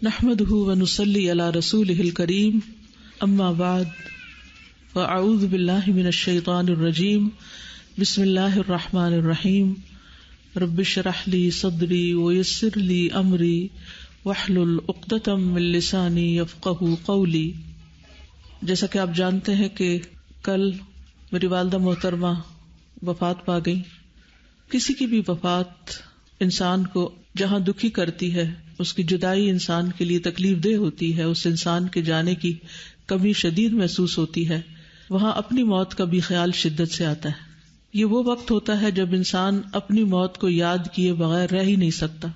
نحمده ونصلي على رسوله الكريم اما بعد فاعوذ بالله من الشيطان الرجيم بسم الله الرحمن الرحيم رب اشرح لي صدري ويسر لي امري واحلل عقدة من لساني يفقهوا قولي۔ جیسا کہ آپ جانتے ہیں کہ کل میری والدہ محترمہ وفات پا گئی۔ کسی کی بھی وفات انسان کو جہاں دکھی کرتی ہے، اس کی جدائی انسان کے لیے تکلیف دہ ہوتی ہے، اس انسان کے جانے کی کمی شدید محسوس ہوتی ہے، وہاں اپنی موت کا بھی خیال شدت سے آتا ہے۔ یہ وہ وقت ہوتا ہے جب انسان اپنی موت کو یاد کیے بغیر رہ ہی نہیں سکتا۔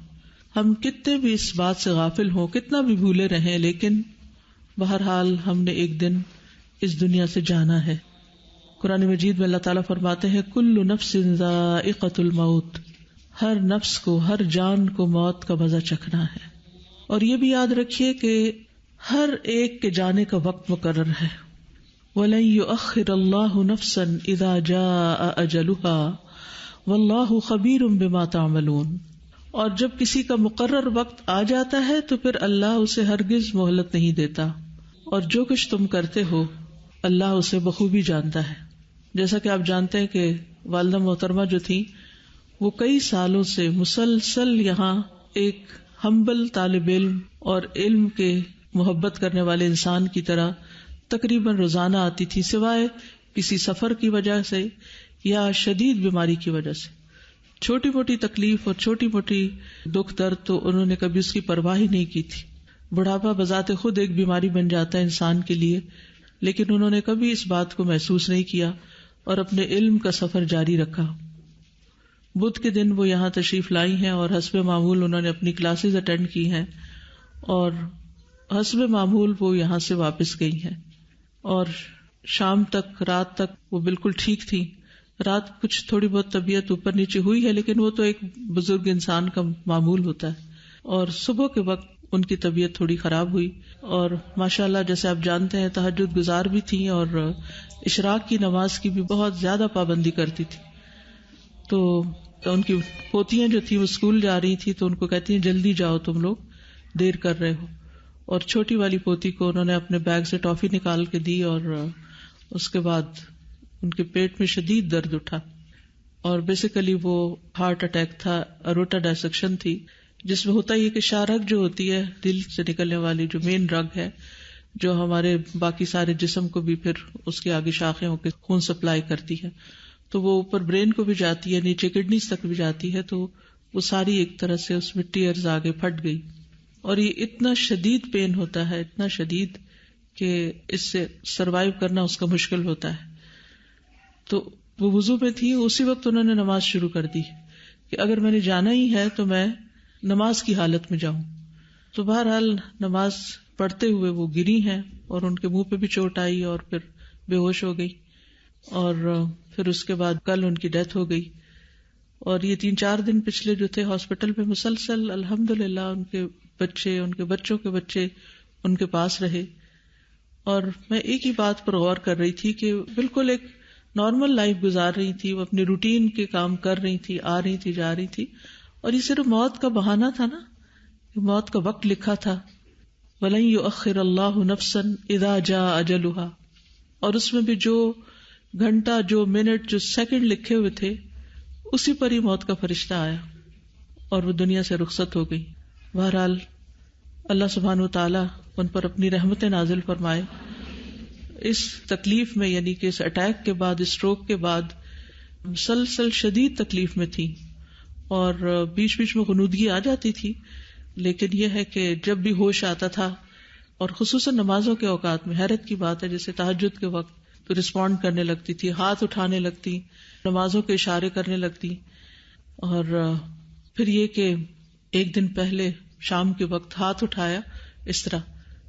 ہم کتنے بھی اس بات سے غافل ہوں، کتنا بھی بھولے رہیں، لیکن بہرحال ہم نے ایک دن اس دنیا سے جانا ہے۔ قرآن مجید میں اللہ تعالیٰ فرماتے ہیں کل نفس ذائقۃ الموت، ہر نفس کو، ہر جان کو موت کا مزہ چکھنا ہے۔ اور یہ بھی یاد رکھیے کہ ہر ایک کے جانے کا وقت مقرر ہے۔ وَلَن يُؤَخِّرَ اللَّهُ نَفْسًا إِذَا جَاءَ أَجَلُهَا وَاللَّهُ خَبِيرٌ بِمَا تَعْمَلُونَ۔ اور جب کسی کا مقرر وقت آ جاتا ہے تو پھر اللہ اسے ہرگز مہلت نہیں دیتا، اور جو کچھ تم کرتے ہو اللہ اسے بخوبی جانتا ہے۔ جیسا کہ آپ جانتے ہیں کہ والدہ محترمہ جو تھی وہ کئی سالوں سے مسلسل یہاں ایک ہمبل طالب علم اور علم کے محبت کرنے والے انسان کی طرح تقریباً روزانہ آتی تھی، سوائے کسی سفر کی وجہ سے یا شدید بیماری کی وجہ سے۔ چھوٹی موٹی تکلیف اور چھوٹی موٹی دکھ درد تو انہوں نے کبھی اس کی پرواہ ہی نہیں کی تھی۔ بڑھاپا بذات خود ایک بیماری بن جاتا ہے انسان کے لیے، لیکن انہوں نے کبھی اس بات کو محسوس نہیں کیا اور اپنے علم کا سفر جاری رکھا۔ بدھ کے دن وہ یہاں تشریف لائی ہیں اور حسب معمول انہوں نے اپنی کلاسز اٹینڈ کی ہیں، اور حسب معمول وہ یہاں سے واپس گئی ہیں، اور شام تک، رات تک وہ بالکل ٹھیک تھی۔ رات کچھ تھوڑی بہت طبیعت اوپر نیچے ہوئی ہے، لیکن وہ تو ایک بزرگ انسان کا معمول ہوتا ہے۔ اور صبح کے وقت ان کی طبیعت تھوڑی خراب ہوئی، اور ماشاءاللہ جیسے آپ جانتے ہیں تہجد گزار بھی تھیں اور اشراق کی نماز کی بھی بہت زیادہ پابندی کرتی تھی۔ تو ان کی پوتیاں جو تھیں وہ اسکول جا رہی تھی تو ان کو کہتی ہیں جلدی جاؤ، تم لوگ دیر کر رہے ہو۔ اور چھوٹی والی پوتی کو انہوں نے اپنے بیگ سے ٹافی نکال کے دی، اور اس کے بعد ان کے پیٹ میں شدید درد اٹھا، اور بیسیکلی وہ ہارٹ اٹیک تھا، اروٹا ڈائسیکشن تھی، جس میں ہوتا یہ کہ شاہ رگ جو ہوتی ہے دل سے نکلنے والی جو مین رگ ہے، جو ہمارے باقی سارے جسم کو بھی پھر اس کے آگے شاخیں ہو کے خون سپلائی کرتی ہے، تو وہ اوپر برین کو بھی جاتی ہے، نیچے کڈنیز تک بھی جاتی ہے، تو وہ ساری ایک طرح سے اس میں ٹیئرز آگے پھٹ گئی، اور یہ اتنا شدید پین ہوتا ہے، اتنا شدید کہ اس سے سروائیو کرنا اس کا مشکل ہوتا ہے۔ تو وہ وضو میں تھی، اسی وقت انہوں نے نماز شروع کر دی کہ اگر میں نے جانا ہی ہے تو میں نماز کی حالت میں جاؤں۔ تو بہرحال نماز پڑھتے ہوئے وہ گری ہیں، اور ان کے منہ پہ بھی چوٹ آئی اور پھر بے ہوش ہو گئی، اور پھر اس کے بعد کل ان کی ڈیتھ ہو گئی۔ اور یہ 3-4 دن پچھلے جو تھے ہاسپٹل میں مسلسل الحمدللہ ان کے بچے، ان کے بچوں کے بچے ان کے پاس رہے۔ اور میں ایک ہی بات پر غور کر رہی تھی کہ بالکل ایک نارمل لائف گزار رہی تھی، وہ اپنے روٹین کے کام کر رہی تھی، آ رہی تھی، جا رہی تھی، اور یہ صرف موت کا بہانہ تھا نا، موت کا وقت لکھا تھا وَلَن يُؤَخِّرَ اللَّهُ نَفْسًا إِذَا جَاءَ أَجَلُهَا، اور اس میں بھی جو گھنٹہ، جو منٹ، جو سیکنڈ لکھے ہوئے تھے اسی پر ہی موت کا فرشتہ آیا اور وہ دنیا سے رخصت ہو گئی۔ بہرحال اللہ سبحانہ وتعالی ان پر اپنی رحمتیں نازل فرمائے۔ اس تکلیف میں، یعنی کہ اس اٹیک کے بعد، اسٹروک کے بعد مسلسل شدید تکلیف میں تھی، اور بیچ بیچ میں غنودگی آ جاتی تھی، لیکن یہ ہے کہ جب بھی ہوش آتا تھا، اور خصوصاً نمازوں کے اوقات میں، حیرت کی بات ہے جیسے تہجد کے وقت تو رسپونڈ کرنے لگتی تھی، ہاتھ اٹھانے لگتی، نمازوں کے اشارے کرنے لگتی۔ اور پھر یہ کہ ایک دن پہلے شام کے وقت ہاتھ اٹھایا اس طرح،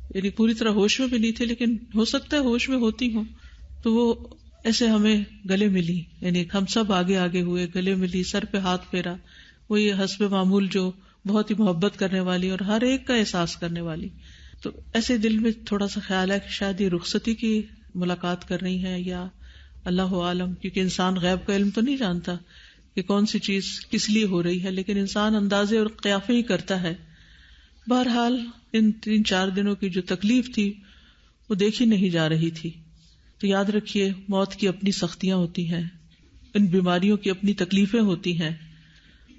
یعنی پوری طرح ہوش میں بھی نہیں تھے، لیکن ہو سکتا ہے ہوش میں ہوتی ہوں، تو وہ ایسے ہمیں گلے ملی، یعنی ہم سب آگے آگے ہوئے، گلے ملی، سر پہ ہاتھ پھیرا، وہ یہ حسب معمول جو بہت ہی محبت کرنے والی اور ہر ایک کا احساس کرنے والی۔ تو ایسے دل میں تھوڑا سا خیال ہے کہ شاید یہ رخصتی کی ملاقات کر رہی ہیں، یا اللہ عالم، کیونکہ انسان غیب کا علم تو نہیں جانتا کہ کون سی چیز کس لیے ہو رہی ہے، لیکن انسان اندازے اور قیافے ہی کرتا ہے۔ بہرحال ان 3-4 دنوں کی جو تکلیف تھی وہ دیکھی نہیں جا رہی تھی. تو یاد رکھیے موت کی اپنی سختیاں ہوتی ہیں، ان بیماریوں کی اپنی تکلیفیں ہوتی ہیں،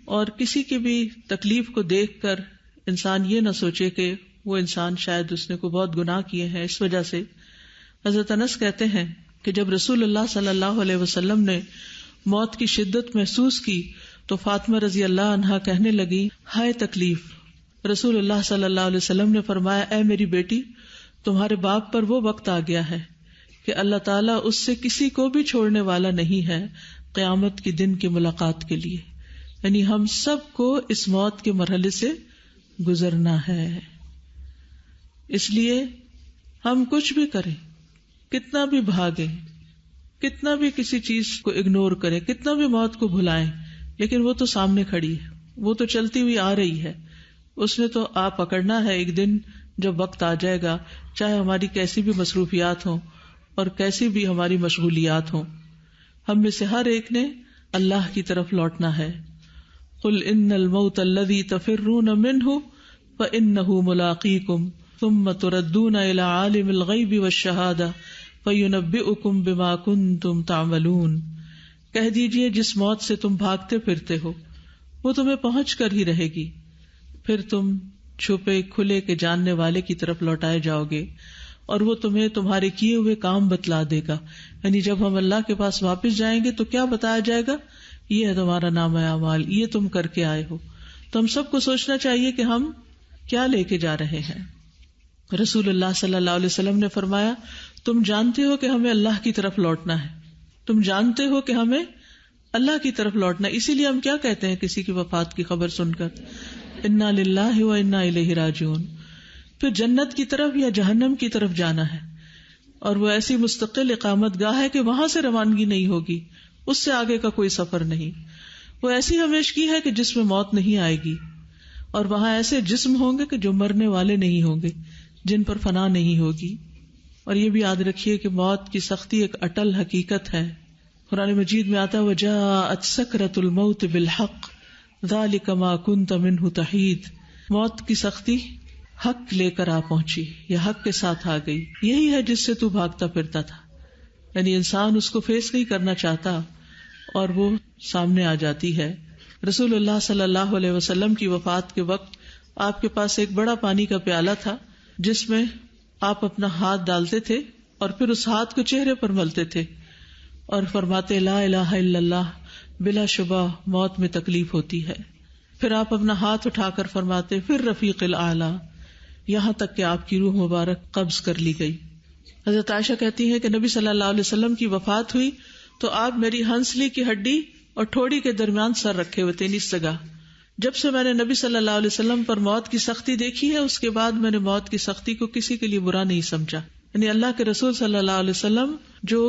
اور کسی کی بھی تکلیف کو دیکھ کر انسان یہ نہ سوچے کہ وہ انسان شاید اس نے کوئی بہت گناہ کیے ہیں اس وجہ سے. حضرت انس کہتے ہیں کہ جب رسول اللہ صلی اللہ علیہ وسلم نے موت کی شدت محسوس کی تو فاطمہ رضی اللہ عنہا کہنے لگی، ہائے تکلیف. رسول اللہ صلی اللہ علیہ وسلم نے فرمایا، اے میری بیٹی، تمہارے باپ پر وہ وقت آ گیا ہے کہ اللہ تعالیٰ اس سے کسی کو بھی چھوڑنے والا نہیں ہے قیامت کے دن کی ملاقات کے لیے. یعنی ہم سب کو اس موت کے مرحلے سے گزرنا ہے. اس لیے ہم کچھ بھی کریں، کتنا بھی بھاگیں، کتنا بھی کسی چیز کو اگنور کریں، کتنا بھی موت کو بھلائیں، لیکن وہ تو سامنے کھڑی ہے، وہ تو چلتی ہوئی آ رہی ہے. اس نے تو آپ پکڑنا ہے. ایک دن جب وقت آ جائے گا، چاہے ہماری کیسی بھی مصروفیات ہوں اور کیسی بھی ہماری مشغولیات ہوں، ہم میں سے ہر ایک نے اللہ کی طرف لوٹنا ہے. قل ان الموت الذی تفرون منہ فانہ ملاقیکم ثم تردون الی عالم الغیب والشہادہ فینبئکم بما کنتم تعملون. کہہ دیجئے جس موت سے تم بھاگتے پھرتے ہو وہ تمہیں پہنچ کر ہی رہے گی، پھر تم چھپے کھلے کے جاننے والے کی طرف لوٹائے جاؤ گے اور وہ تمہیں تمہارے کیے ہوئے کام بتلا دے گا. یعنی جب ہم اللہ کے پاس واپس جائیں گے تو کیا بتایا جائے گا؟ یہ ہے تمہارا نامہ اعمال، یہ تم کر کے آئے ہو. تو ہم سب کو سوچنا چاہیے کہ ہم کیا لے کے جا رہے ہیں. رسول اللہ صلی اللہ علیہ وسلم نے فرمایا، تم جانتے ہو کہ ہمیں اللہ کی طرف لوٹنا ہے، تم جانتے ہو کہ ہمیں اللہ کی طرف لوٹنا ہے. اسی لیے ہم کیا کہتے ہیں کسی کی وفات کی خبر سن کر؟ انا للہ و انا الیہ راجعون. پھر جنت کی طرف یا جہنم کی طرف جانا ہے، اور وہ ایسی مستقل اقامت گاہ ہے کہ وہاں سے روانگی نہیں ہوگی، اس سے آگے کا کوئی سفر نہیں. وہ ایسی ہمیشگی ہے کہ جس میں موت نہیں آئے گی، اور وہاں ایسے جسم ہوں گے کہ جو مرنے والے نہیں ہوں گے، جن پر فنا نہیں ہوگی. اور یہ بھی یاد رکھیے کہ موت کی سختی ایک اٹل حقیقت ہے. قرآن مجید میں آتا ہے وجاءت سکرۃ الموت بالحق ذلک ما کنت منہ تحید. موت کی سختی حق لے کر آ پہنچی یا حق کے ساتھ آ گئی، یہی ہے جس سے تو بھاگتا پھرتا تھا. یعنی انسان اس کو فیس نہیں کرنا چاہتا اور وہ سامنے آ جاتی ہے. رسول اللہ صلی اللہ علیہ وسلم کی وفات کے وقت آپ کے پاس ایک بڑا پانی کا پیالہ تھا جس میں آپ اپنا ہاتھ ڈالتے تھے اور پھر اس ہاتھ کو چہرے پر ملتے تھے اور فرماتے لا الہ الا اللہ، بلا شبہ موت میں تکلیف ہوتی ہے. پھر آپ اپنا ہاتھ اٹھا کر فرماتے پھر رفیق الاعلی، یہاں تک کہ آپ کی روح مبارک قبض کر لی گئی. حضرت عائشہ کہتی ہے کہ نبی صلی اللہ علیہ وسلم کی وفات ہوئی تو آپ میری ہنسلی کی ہڈی اور ٹھوڑی کے درمیان سر رکھے ہوئے تھے نس جگہ. جب سے میں نے نبی صلی اللہ علیہ وسلم پر موت کی سختی دیکھی ہے، اس کے بعد میں نے موت کی سختی کو کسی کے لیے برا نہیں سمجھا. یعنی اللہ کے رسول صلی اللہ علیہ وسلم جو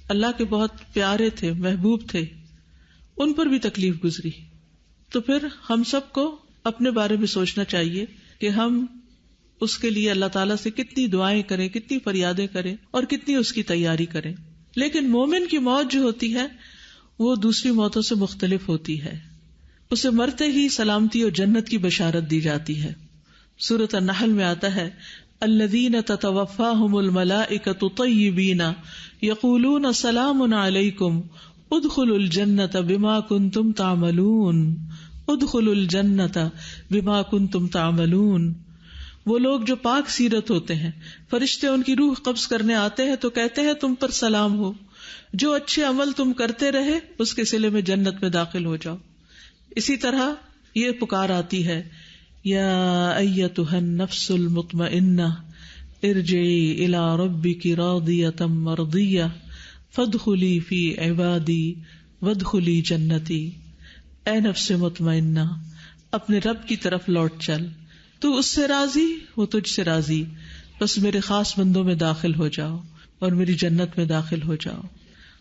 اللہ کے بہت پیارے تھے، محبوب تھے، ان پر بھی تکلیف گزری. تو پھر ہم سب کو اپنے بارے میں سوچنا چاہیے کہ ہم اس کے لیے اللہ تعالیٰ سے کتنی دعائیں کریں، کتنی فریادیں کریں اور کتنی اس کی تیاری کریں. لیکن مومن کی موت جو ہوتی ہے وہ دوسری موتوں سے مختلف ہوتی ہے. اسے مرتے ہی سلامتی اور جنت کی بشارت دی جاتی ہے. سورۃ النحل میں آتا ہے الذین تتوفاہم الملائکۃ طیبین یقولون سلام علیکم ادخلوا الجنۃ بما کنتم تعملون. ادخلوا الجنۃ بما کنتم تعملون. وہ لوگ جو پاک سیرت ہوتے ہیں، فرشتے ان کی روح قبض کرنے آتے ہیں تو کہتے ہیں تم پر سلام ہو، جو اچھے عمل تم کرتے رہے اس کے صلے میں جنت میں داخل ہو جاؤ. اسی طرح یہ پکار آتی ہے یا ایتھا النفس المطمئنہ ارجعی الی ربک راضیۃ مرضیہ فادخلی فی عبادی وادخلی جنتی. اے نفس مطمئنہ، اپنے رب کی طرف لوٹ چل، تو اس سے راضی، وہ تجھ سے راضی، بس میرے خاص بندوں میں داخل ہو جاؤ اور میری جنت میں داخل ہو جاؤ.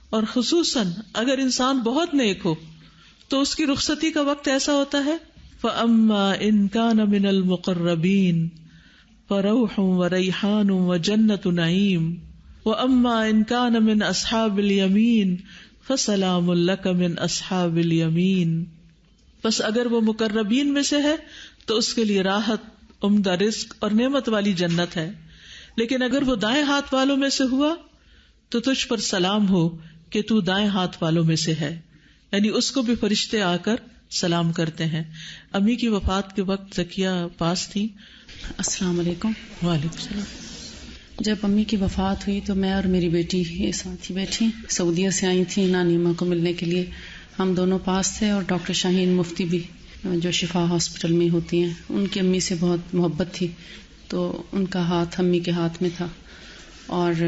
اور خصوصاً اگر انسان بہت نیک ہو تو اس کی رخصتی کا وقت ایسا ہوتا ہے فَأَمَّا إِن كَانَ مِنَ الْمُقَرَّبِينَ فَرَوْحٌ وَرَيْحَانٌ وَجَنَّةُ نَعِيمٍ وَأَمَّا إِن كَانَ مِنْ أَصْحَابِ الْيَمِينِ فَسَلَامٌ لَكَ مِنْ أَصْحَابِ الْيَمِينِ. بس اگر وہ مقربین میں سے ہے تو اس کے لیے راحت عمدہ رزق اور نعمت والی جنت ہے، لیکن اگر وہ دائیں ہاتھ والوں میں سے ہوا تو تجھ پر سلام ہو کہ تو دائیں ہاتھ والوں میں سے ہے، یعنی اس کو بھی فرشتے آ کر سلام کرتے ہیں. امی کی وفات کے وقت زکیہ پاس تھی. السلام علیکم. وعلیکم السلام. جب امی کی وفات ہوئی تو میں اور میری بیٹی یہ ساتھ ہی بیٹھی، سعودیہ سے آئی تھیں نانیما کو ملنے کے لیے. ہم دونوں پاس تھے اور ڈاکٹر شاہین مفتی بھی جو شفا ہاسپٹل میں ہوتی ہیں، ان کی امی سے بہت محبت تھی تو ان کا ہاتھ امی کے ہاتھ میں تھا. اور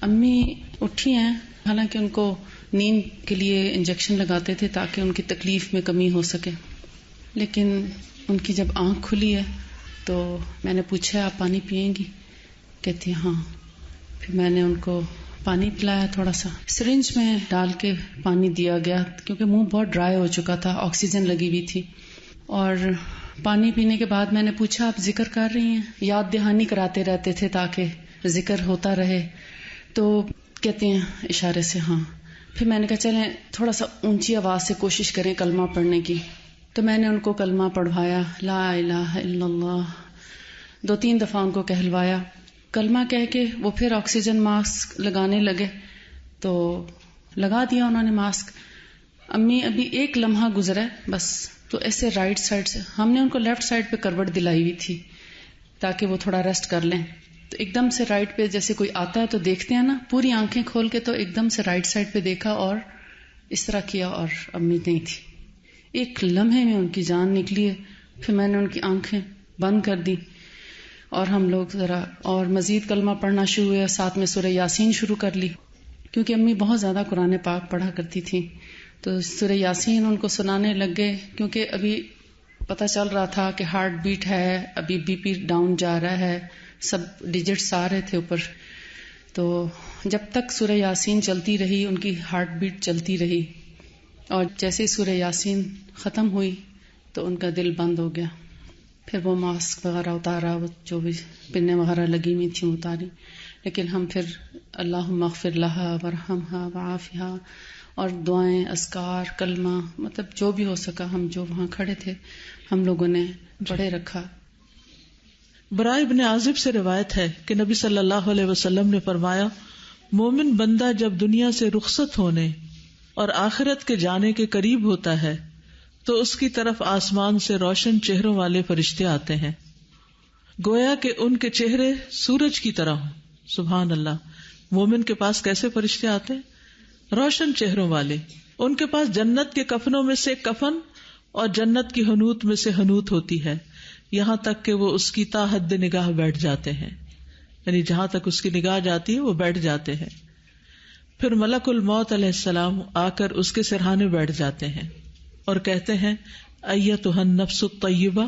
امی اٹھی ہیں، حالانکہ ان کو نیند کے لیے انجیکشن لگاتے تھے تاکہ ان کی تکلیف میں کمی ہو سکے، لیکن ان کی جب آنکھ کھلی ہے تو میں نے پوچھا آپ پانی پئیں گی؟ کہتی ہاں. پھر میں نے ان کو پانی پلایا، تھوڑا سا سرنج میں ڈال کے پانی دیا گیا کیونکہ منہ بہت ڈرائی ہو چکا تھا، آکسیجن لگی ہوئی تھی. اور پانی پینے کے بعد میں نے پوچھا آپ ذکر کر رہی ہیں؟ یاد دہانی کراتے رہتے تھے تاکہ ذکر ہوتا رہے. تو کہتے ہیں اشارے سے ہاں. پھر میں نے کہا چلیں تھوڑا سا اونچی آواز سے کوشش کریں کلمہ پڑھنے کی. تو میں نے ان کو کلمہ پڑھوایا، لا الہ الا اللہ، 2-3 دفعہ ان کو کہلوایا. کلمہ کہہ کے وہ پھر آکسیجن ماسک لگانے لگے تو لگا دیا انہوں نے ماسک. امی ابھی ایک لمحہ گزرا ہے بس، تو ایسے رائٹ سائڈ سے ہم نے ان کو لیفٹ سائڈ پہ کروٹ دلائی ہوئی تھی تاکہ وہ تھوڑا ریسٹ کر لیں. تو ایک دم سے رائٹ پہ جیسے کوئی آتا ہے تو دیکھتے ہیں نا، پوری آنکھیں کھول کے تو ایک دم سے رائٹ سائڈ پہ دیکھا اور اس طرح کیا اور امی نہیں تھی. ایک لمحے میں ان کی جان نکلی ہے. پھر میں نے ان کی آنکھیں بند کر دی اور ہم لوگ ذرا اور مزید کلمہ پڑھنا شروع ہوئے، ساتھ میں سورہ یاسین شروع کر لی کیونکہ امی بہت زیادہ قرآن پاک پڑھا کرتی تھی. تو سورہ یاسین ان کو سنانے لگ گئے کیونکہ ابھی پتہ چل رہا تھا کہ ہارٹ بیٹ ہے، ابھی بی پی ڈاؤن جا رہا ہے، سب ڈیجٹس آ رہے تھے اوپر. تو جب تک سورہ یاسین چلتی رہی ان کی ہارٹ بیٹ چلتی رہی، اور جیسے سورہ یاسین ختم ہوئی تو ان کا دل بند ہو گیا. پھر وہ ماسک وغیرہ اتارا، وہ جو بھی پنیں وغیرہ لگی ہوئی تھیں اتاری. لیکن ہم پھر اللہم اغفر لہا ورحمہا وعافہا اور دعائیں، اذکار، کلمہ، مطلب جو بھی ہو سکا ہم جو وہاں کھڑے تھے ہم لوگوں نے پڑھے رکھا. برائے ابن عازب سے روایت ہے کہ نبی صلی اللہ علیہ وسلم نے فرمایا، مومن بندہ جب دنیا سے رخصت ہونے اور آخرت کے جانے کے قریب ہوتا ہے تو اس کی طرف آسمان سے روشن چہروں والے فرشتے آتے ہیں، گویا کہ ان کے چہرے سورج کی طرح ہوں. سبحان اللہ. مومن کے پاس کیسے فرشتے آتے ہیں؟ روشن چہروں والے. ان کے پاس جنت کے کفنوں میں سے کفن اور جنت کی حنوت میں سے حنوت ہوتی ہے، یہاں تک کہ وہ اس کی تا حد نگاہ بیٹھ جاتے ہیں، یعنی جہاں تک اس کی نگاہ جاتی ہے وہ بیٹھ جاتے ہیں. پھر ملک الموت علیہ السلام آ کر اس کے سرہانے بیٹھ جاتے ہیں اور کہتے ہیں، ایتھا النفس الطیبہ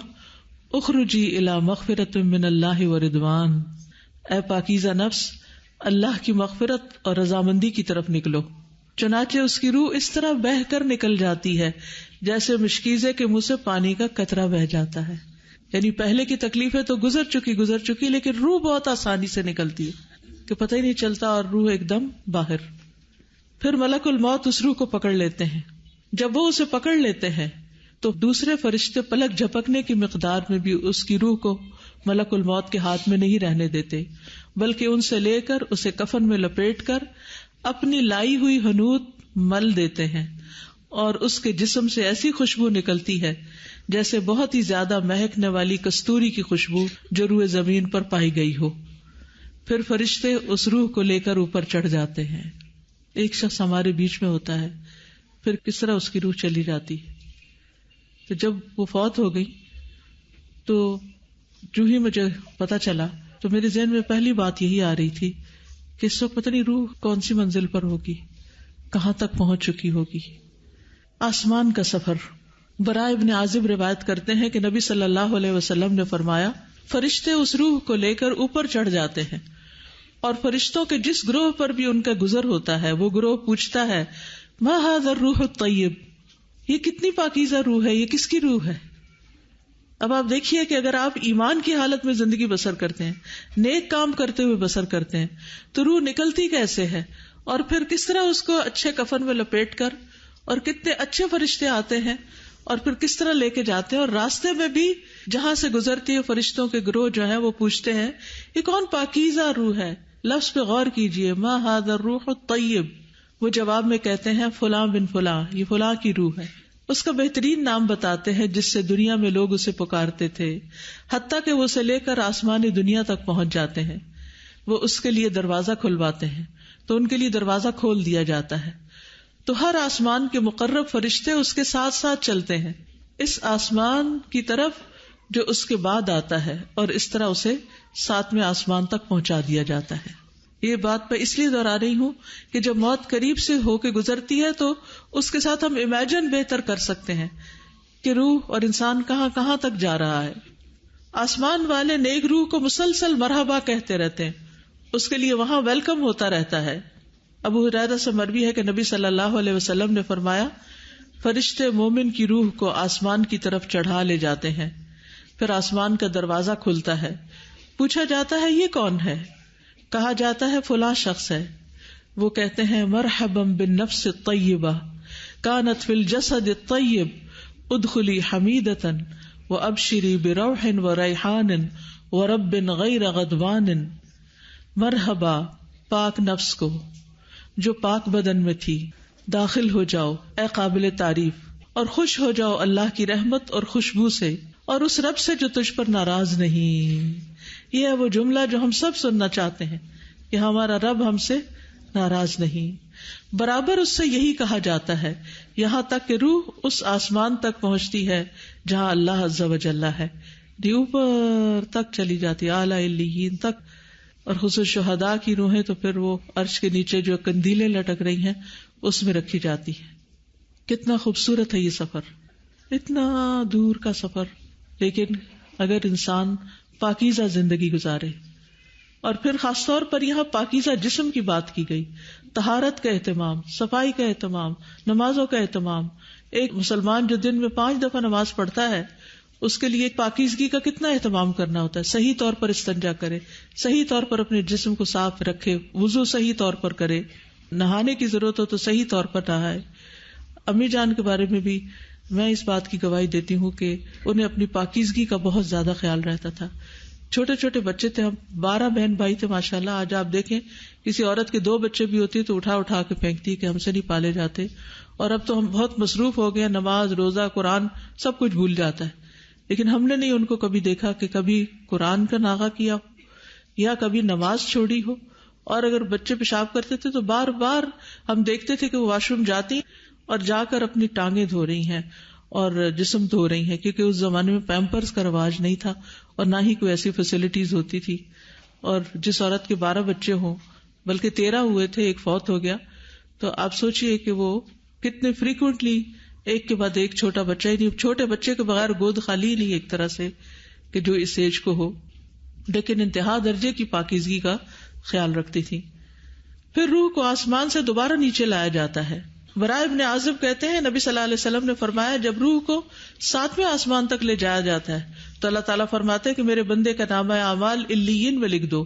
اخرجی الی مغفرۃ من اللہ ورضوان، اے پاکیزہ نفس اللہ کی مغفرت اور رضامندی کی طرف نکلو. چنانچہ اس کی روح اس طرح بہہ کر نکل جاتی ہے جیسے مشکیزے کے منہ سے پانی کا قطرہ بہہ جاتا ہے. یعنی پہلے کی تکلیفیں تو گزر چکی لیکن روح بہت آسانی سے نکلتی ہے کہ پتہ ہی نہیں چلتا اور روح ایک دم باہر. پھر ملک الموت اس روح کو پکڑ لیتے ہیں. جب وہ اسے پکڑ لیتے ہیں تو دوسرے فرشتے پلک جھپکنے کی مقدار میں بھی اس کی روح کو ملک الموت کے ہاتھ میں نہیں رہنے دیتے، بلکہ ان سے لے کر اسے کفن میں لپیٹ کر اپنی لائی ہوئی حنوت مل دیتے ہیں، اور اس کے جسم سے ایسی خوشبو نکلتی ہے جیسے بہت ہی زیادہ مہکنے والی کستوری کی خوشبو جو روئے زمین پر پائی گئی ہو. پھر فرشتے اس روح کو لے کر اوپر چڑھ جاتے ہیں. ایک شخص ہمارے بیچ میں ہوتا ہے، پھر کس طرح اس کی روح چلی جاتی. تو جب وہ فوت ہو گئی تو جو ہی مجھے پتا چلا تو میرے ذہن میں پہلی بات یہی آ رہی تھی کہ اس وقت پتہ نہیں روح کون سی منزل پر ہوگی، کہاں تک پہنچ چکی ہوگی. آسمان کا سفر. برائے ابن عازب روایت کرتے ہیں کہ نبی صلی اللہ علیہ وسلم نے فرمایا، فرشتے اس روح کو لے کر اوپر چڑھ جاتے ہیں، اور فرشتوں کے جس گروہ پر بھی ان کا گزر ہوتا ہے وہ گروہ پوچھتا ہے، ما ھذا الروح الطیب، یہ کتنی پاکیزہ روح ہے، یہ کس کی روح ہے. اب آپ دیکھیے کہ اگر آپ ایمان کی حالت میں زندگی بسر کرتے ہیں، نیک کام کرتے ہوئے بسر کرتے ہیں، تو روح نکلتی کیسے ہے، اور پھر کس طرح اس کو اچھے کفن میں لپیٹ کر، اور کتنے اچھے فرشتے آتے ہیں اور پھر کس طرح لے کے جاتے ہیں. اور راستے میں بھی جہاں سے گزرتی ہے فرشتوں کے گروہ جو ہیں وہ پوچھتے ہیں یہ کون پاکیزہ روح ہے. لفظ پہ غور کیجئے, ما ھذا الروح الطیب. وہ جواب میں کہتے ہیں فلاں بن فلاں, یہ فلاں کی روح ہے. اس کا بہترین نام بتاتے ہیں جس سے دنیا میں لوگ اسے پکارتے تھے, حتیٰ کہ وہ اسے لے کر آسمانی دنیا تک پہنچ جاتے ہیں. وہ اس کے لیے دروازہ کھلواتے ہیں تو ان کے لیے دروازہ کھول دیا جاتا ہے. تو ہر آسمان کے مقرب فرشتے اس کے ساتھ ساتھ چلتے ہیں اس آسمان کی طرف جو اس کے بعد آتا ہے, اور اس طرح اسے 7ویں آسمان تک پہنچا دیا جاتا ہے. یہ بات میں اس لیے دہرا رہی ہوں کہ جب موت قریب سے ہو کے گزرتی ہے تو اس کے ساتھ ہم امیجن بہتر کر سکتے ہیں کہ روح اور انسان کہاں کہاں تک جا رہا ہے. آسمان والے نیک روح کو مسلسل مرحبا کہتے رہتے ہیں, اس کے لیے وہاں ویلکم ہوتا رہتا ہے. ابو ہریرہ سے مروی ہے کہ نبی صلی اللہ علیہ وسلم نے فرمایا, فرشتے مومن کی روح کو آسمان کی طرف چڑھا لے جاتے ہیں, پھر آسمان کا دروازہ کھلتا ہے. پوچھا جاتا ہے یہ کون ہے؟ کہا جاتا ہے فلاں شخص ہے. وہ کہتے ہیں مرحبا بالنفس الطیبہ کانت فی الجسد الطیب ادخلی حمیدتا وابشری بروح وریحان ورب غیر غضبان. مرحبا پاک نفس کو جو پاک بدن میں تھی, داخل ہو جاؤ اے قابل تعریف, اور خوش ہو جاؤ اللہ کی رحمت اور خوشبو سے, اور اس رب سے جو تجھ پر ناراض نہیں. یہ ہے وہ جملہ جو ہم سب سننا چاہتے ہیں کہ ہمارا رب ہم سے ناراض نہیں. برابر اس سے یہی کہا جاتا ہے یہاں تک کہ روح اس آسمان تک پہنچتی ہے جہاں اللہ عز و جل ہے, اوپر تک چلی جاتی اعلی علیین تک. اور خصوص شہداء کی روحیں تو پھر وہ عرش کے نیچے جو قندیلیں لٹک رہی ہیں اس میں رکھی جاتی ہے. کتنا خوبصورت ہے یہ سفر, اتنا دور کا سفر. لیکن اگر انسان پاکیزہ زندگی گزارے, اور پھر خاص طور پر یہاں پاکیزہ جسم کی بات کی گئی, طہارت کا اہتمام, صفائی کا اہتمام, نمازوں کا اہتمام. ایک مسلمان جو دن میں 5 دفعہ نماز پڑھتا ہے اس کے لیے پاکیزگی کا کتنا اہتمام کرنا ہوتا ہے. صحیح طور پر استنجا کرے, صحیح طور پر اپنے جسم کو صاف رکھے, وضو صحیح طور پر کرے, نہانے کی ضرورت ہو تو صحیح طور پر نہائے. امی جان کے بارے میں بھی میں اس بات کی گواہی دیتی ہوں کہ انہیں اپنی پاکیزگی کا بہت زیادہ خیال رہتا تھا. چھوٹے چھوٹے بچے تھے, ہم 12 بہن بھائی تھے ماشاءاللہ. آج آپ دیکھیں کسی عورت کے 2 بچے بھی ہوتے تو اٹھا اٹھا کے پھینکتی کہ ہم سے نہیں پالے جاتے. اور اب تو ہم بہت مصروف ہو گئے, نماز روزہ قرآن سب کچھ بھول جاتا ہے. لیکن ہم نے نہیں ان کو کبھی دیکھا کہ کبھی قرآن کا ناغہ کیا ہو یا کبھی نماز چھوڑی ہو. اور اگر بچے پیشاب کرتے تھے تو بار بار ہم دیکھتے تھے کہ وہ واش روم جاتی اور جا کر اپنی ٹانگیں دھو رہی ہیں اور جسم دھو رہی ہیں, کیونکہ اس زمانے میں پیمپرز کا رواج نہیں تھا اور نہ ہی کوئی ایسی فیسلٹیز ہوتی تھی. اور جس عورت کے 12 بچے ہوں, بلکہ 13 ہوئے تھے, ایک فوت ہو گیا, تو آپ سوچئے کہ وہ کتنے فریکوینٹلی ایک کے بعد ایک چھوٹا بچہ ہی نہیں, چھوٹے بچے کے بغیر گود خالی نہیں ایک طرح سے کہ جو اس ایج کو ہو, لیکن انتہا درجے کی پاکیزگی کا خیال رکھتی تھی. پھر روح کو آسمان سے دوبارہ نیچے لایا جاتا ہے. برائے ابن عازب کہتے ہیں نبی صلی اللہ علیہ وسلم نے فرمایا جب روح کو 7ویں آسمان تک لے جایا جاتا ہے تو اللہ تعالیٰ فرماتے ہیں کہ میرے بندے کا نامہ اعمال علیین میں لکھ دو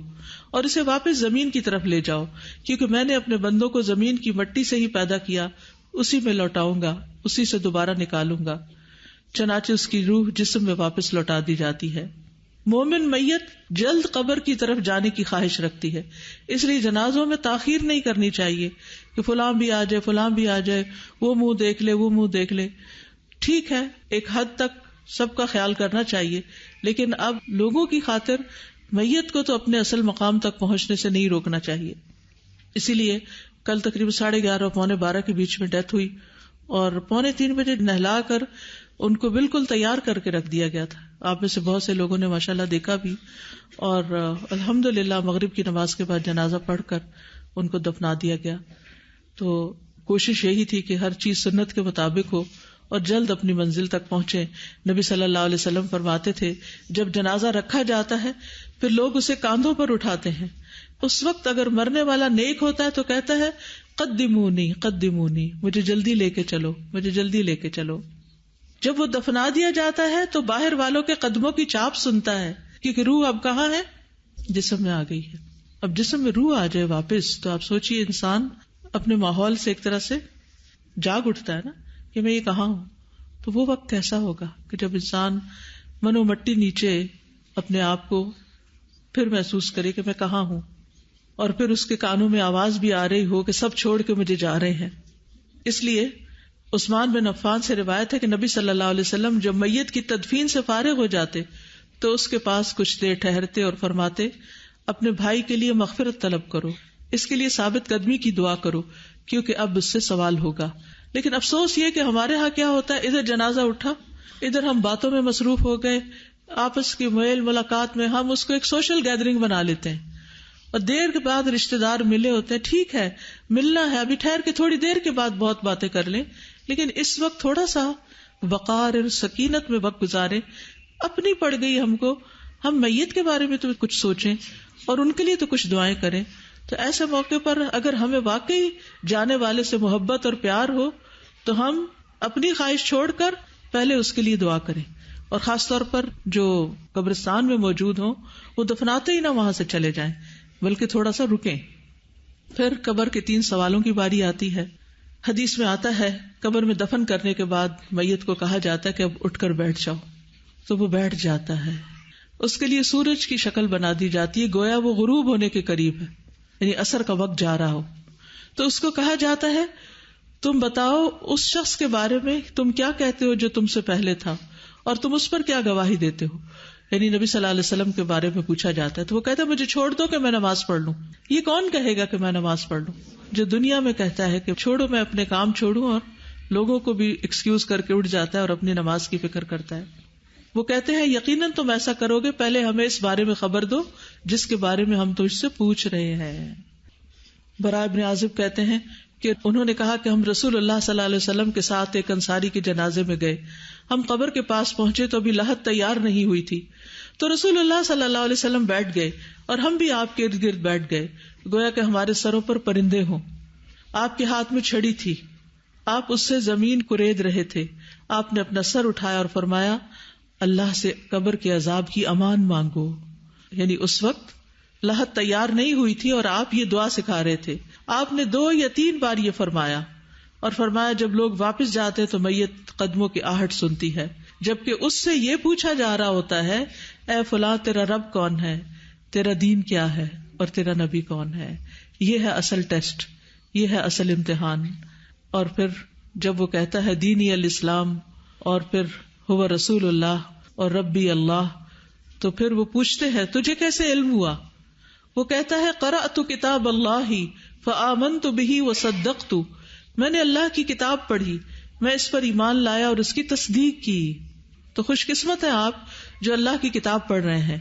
اور اسے واپس زمین کی طرف لے جاؤ, کیونکہ میں نے اپنے بندوں کو زمین کی مٹی سے ہی پیدا کیا, اسی میں لوٹاؤں گا, اسی سے دوبارہ نکالوں گا. چنانچہ اس کی روح جسم میں واپس لوٹا دی جاتی ہے. مومن میت جلد قبر کی طرف جانے کی خواہش رکھتی ہے, اس لیے جنازوں میں تاخیر نہیں کرنی چاہیے کہ فلاں بھی آ جائے, فلاں بھی آ جائے, وہ منہ دیکھ لے, وہ منہ دیکھ لے. ٹھیک ہے, ایک حد تک سب کا خیال کرنا چاہیے, لیکن اب لوگوں کی خاطر میت کو تو اپنے اصل مقام تک پہنچنے سے نہیں روکنا چاہیے. اسی لیے کل تقریباً 11:30 اور 11:45 کے بیچ میں ڈیتھ ہوئی اور 2:45 بجے نہلا کر ان کو بالکل تیار کر کے رکھ دیا گیا تھا. آپ میں سے بہت سے لوگوں نے ماشاءاللہ دیکھا بھی, اور الحمدللہ مغرب کی نماز کے بعد جنازہ پڑھ کر ان کو دفنا دیا گیا. تو کوشش یہی تھی کہ ہر چیز سنت کے مطابق ہو اور جلد اپنی منزل تک پہنچے. نبی صلی اللہ علیہ وسلم فرماتے تھے جب جنازہ رکھا جاتا ہے پھر لوگ اسے کاندھوں پر اٹھاتے ہیں, اس وقت اگر مرنے والا نیک ہوتا ہے تو کہتا ہے قدمونی قدمونی, مجھے جلدی لے کے چلو, مجھے جلدی لے کے چلو. جب وہ دفنا دیا جاتا ہے تو باہر والوں کے قدموں کی چاپ سنتا ہے, کیونکہ روح اب کہاں ہے, جسم میں آ گئی ہے. اب جسم میں روح آ جائے واپس تو آپ سوچئے انسان اپنے ماحول سے ایک طرح سے جاگ اٹھتا ہے نا کہ میں یہ کہاں ہوں. تو وہ وقت کیسا ہوگا کہ جب انسان منو مٹی نیچے اپنے آپ کو پھر محسوس کرے کہ میں کہاں ہوں، اور پھر اس کے کانوں میں آواز بھی آ رہی ہو کہ سب چھوڑ کے مجھے جا رہے ہیں. اس لیے عثمان بن عفان سے روایت ہے کہ نبی صلی اللہ علیہ وسلم جب میت کی تدفین سے فارغ ہو جاتے تو اس کے پاس کچھ دیر ٹھہرتے اور فرماتے اپنے بھائی کے لیے مغفرت طلب کرو، اس کے لیے ثابت قدمی کی دعا کرو کیونکہ اب اس سے سوال ہوگا. لیکن افسوس یہ کہ ہمارے ہاں کیا ہوتا ہے، ادھر جنازہ اٹھا، ادھر ہم باتوں میں مصروف ہو گئے، آپس کی میل ملاقات میں ہم اس کو ایک سوشل گیدرنگ بنا لیتے ہیں، اور دیر کے بعد رشتے دار ملے ہوتے ہیں. ٹھیک ہے ملنا ہے، ابھی ٹھہر کے تھوڑی دیر کے بعد بہت باتیں کر لیں، لیکن اس وقت تھوڑا سا وقار اور سکینت میں وقت گزارے. اپنی پڑ گئی ہم کو، ہم میت کے بارے میں تو کچھ سوچیں اور ان کے لیے تو کچھ دعائیں کریں. تو ایسے موقع پر اگر ہمیں واقعی جانے والے سے محبت اور پیار ہو تو ہم اپنی خواہش چھوڑ کر پہلے اس کے لیے دعا کریں، اور خاص طور پر جو قبرستان میں موجود ہوں وہ دفناتے ہی نہ وہاں سے چلے جائیں بلکہ تھوڑا سا رکیں. پھر قبر کے 3 سوالوں کی باری آتی ہے. حدیث میں آتا ہے قبر میں دفن کرنے کے بعد میت کو کہا جاتا ہے کہ اب اٹھ کر بیٹھ جاؤ، تو وہ بیٹھ جاتا ہے. اس کے لیے سورج کی شکل بنا دی جاتی ہے گویا وہ غروب ہونے کے قریب ہے، یعنی عصر کا وقت جا رہا ہو. تو اس کو کہا جاتا ہے تم بتاؤ اس شخص کے بارے میں تم کیا کہتے ہو جو تم سے پہلے تھا، اور تم اس پر کیا گواہی دیتے ہو. یعنی نبی صلی اللہ علیہ وسلم کے بارے میں پوچھا جاتا ہے تو وہ کہتا ہے مجھے چھوڑ دو کہ میں نماز پڑھ لوں. یہ کون کہے گا کہ میں نماز پڑھ لوں؟ جو دنیا میں کہتا ہے کہ چھوڑو میں اپنے کام چھوڑوں، اور لوگوں کو بھی ایکسکیوز کر کے اٹھ جاتا ہے اور اپنی نماز کی فکر کرتا ہے. وہ کہتے ہیں یقیناً تم ایسا کرو گے، پہلے ہمیں اس بارے میں خبر دو جس کے بارے میں ہم تجھ سے پوچھ رہے ہیں. براء بن عازب کہتے ہیں کہ انہوں نے کہا کہ ہم رسول اللہ صلی اللہ علیہ وسلم کے ساتھ ایک انصاری کے جنازے میں گئے. ہم قبر کے پاس پہنچے تو ابھی لحد تیار نہیں ہوئی تھی، تو رسول اللہ صلی اللہ علیہ وسلم بیٹھ گئے اور ہم بھی آپ کے ارد گرد بیٹھ گئے گویا کہ ہمارے سروں پر پرندے ہوں. آپ کے ہاتھ میں چھڑی تھی، آپ اس سے زمین کرید رہے تھے. آپ نے اپنا سر اٹھایا اور فرمایا اللہ سے قبر کے عذاب کی امان مانگو. یعنی اس وقت لحد تیار نہیں ہوئی تھی اور آپ یہ دعا سکھا رہے تھے. آپ نے 2 یا 3 بار یہ فرمایا اور فرمایا جب لوگ واپس جاتے تو میت قدموں کی آہٹ سنتی ہے، جبکہ اس سے یہ پوچھا جا رہا ہوتا ہے اے فلاں تیرا رب کون ہے، تیرا دین کیا ہے اور تیرا نبی کون ہے. یہ ہے اصل ٹیسٹ، یہ ہے اصل امتحان. اور پھر جب وہ کہتا ہے دینی الاسلام اور پھر ہوا رسول اللہ اور ربی اللہ، تو پھر وہ پوچھتے ہیں تجھے کیسے علم ہوا؟ وہ کہتا ہے قرأت کتاب اللہ فآمنت بہ وصدقت، میں نے اللہ کی کتاب پڑھی، میں اس پر ایمان لایا اور اس کی تصدیق کی. تو خوش قسمت ہے آپ جو اللہ کی کتاب پڑھ رہے ہیں،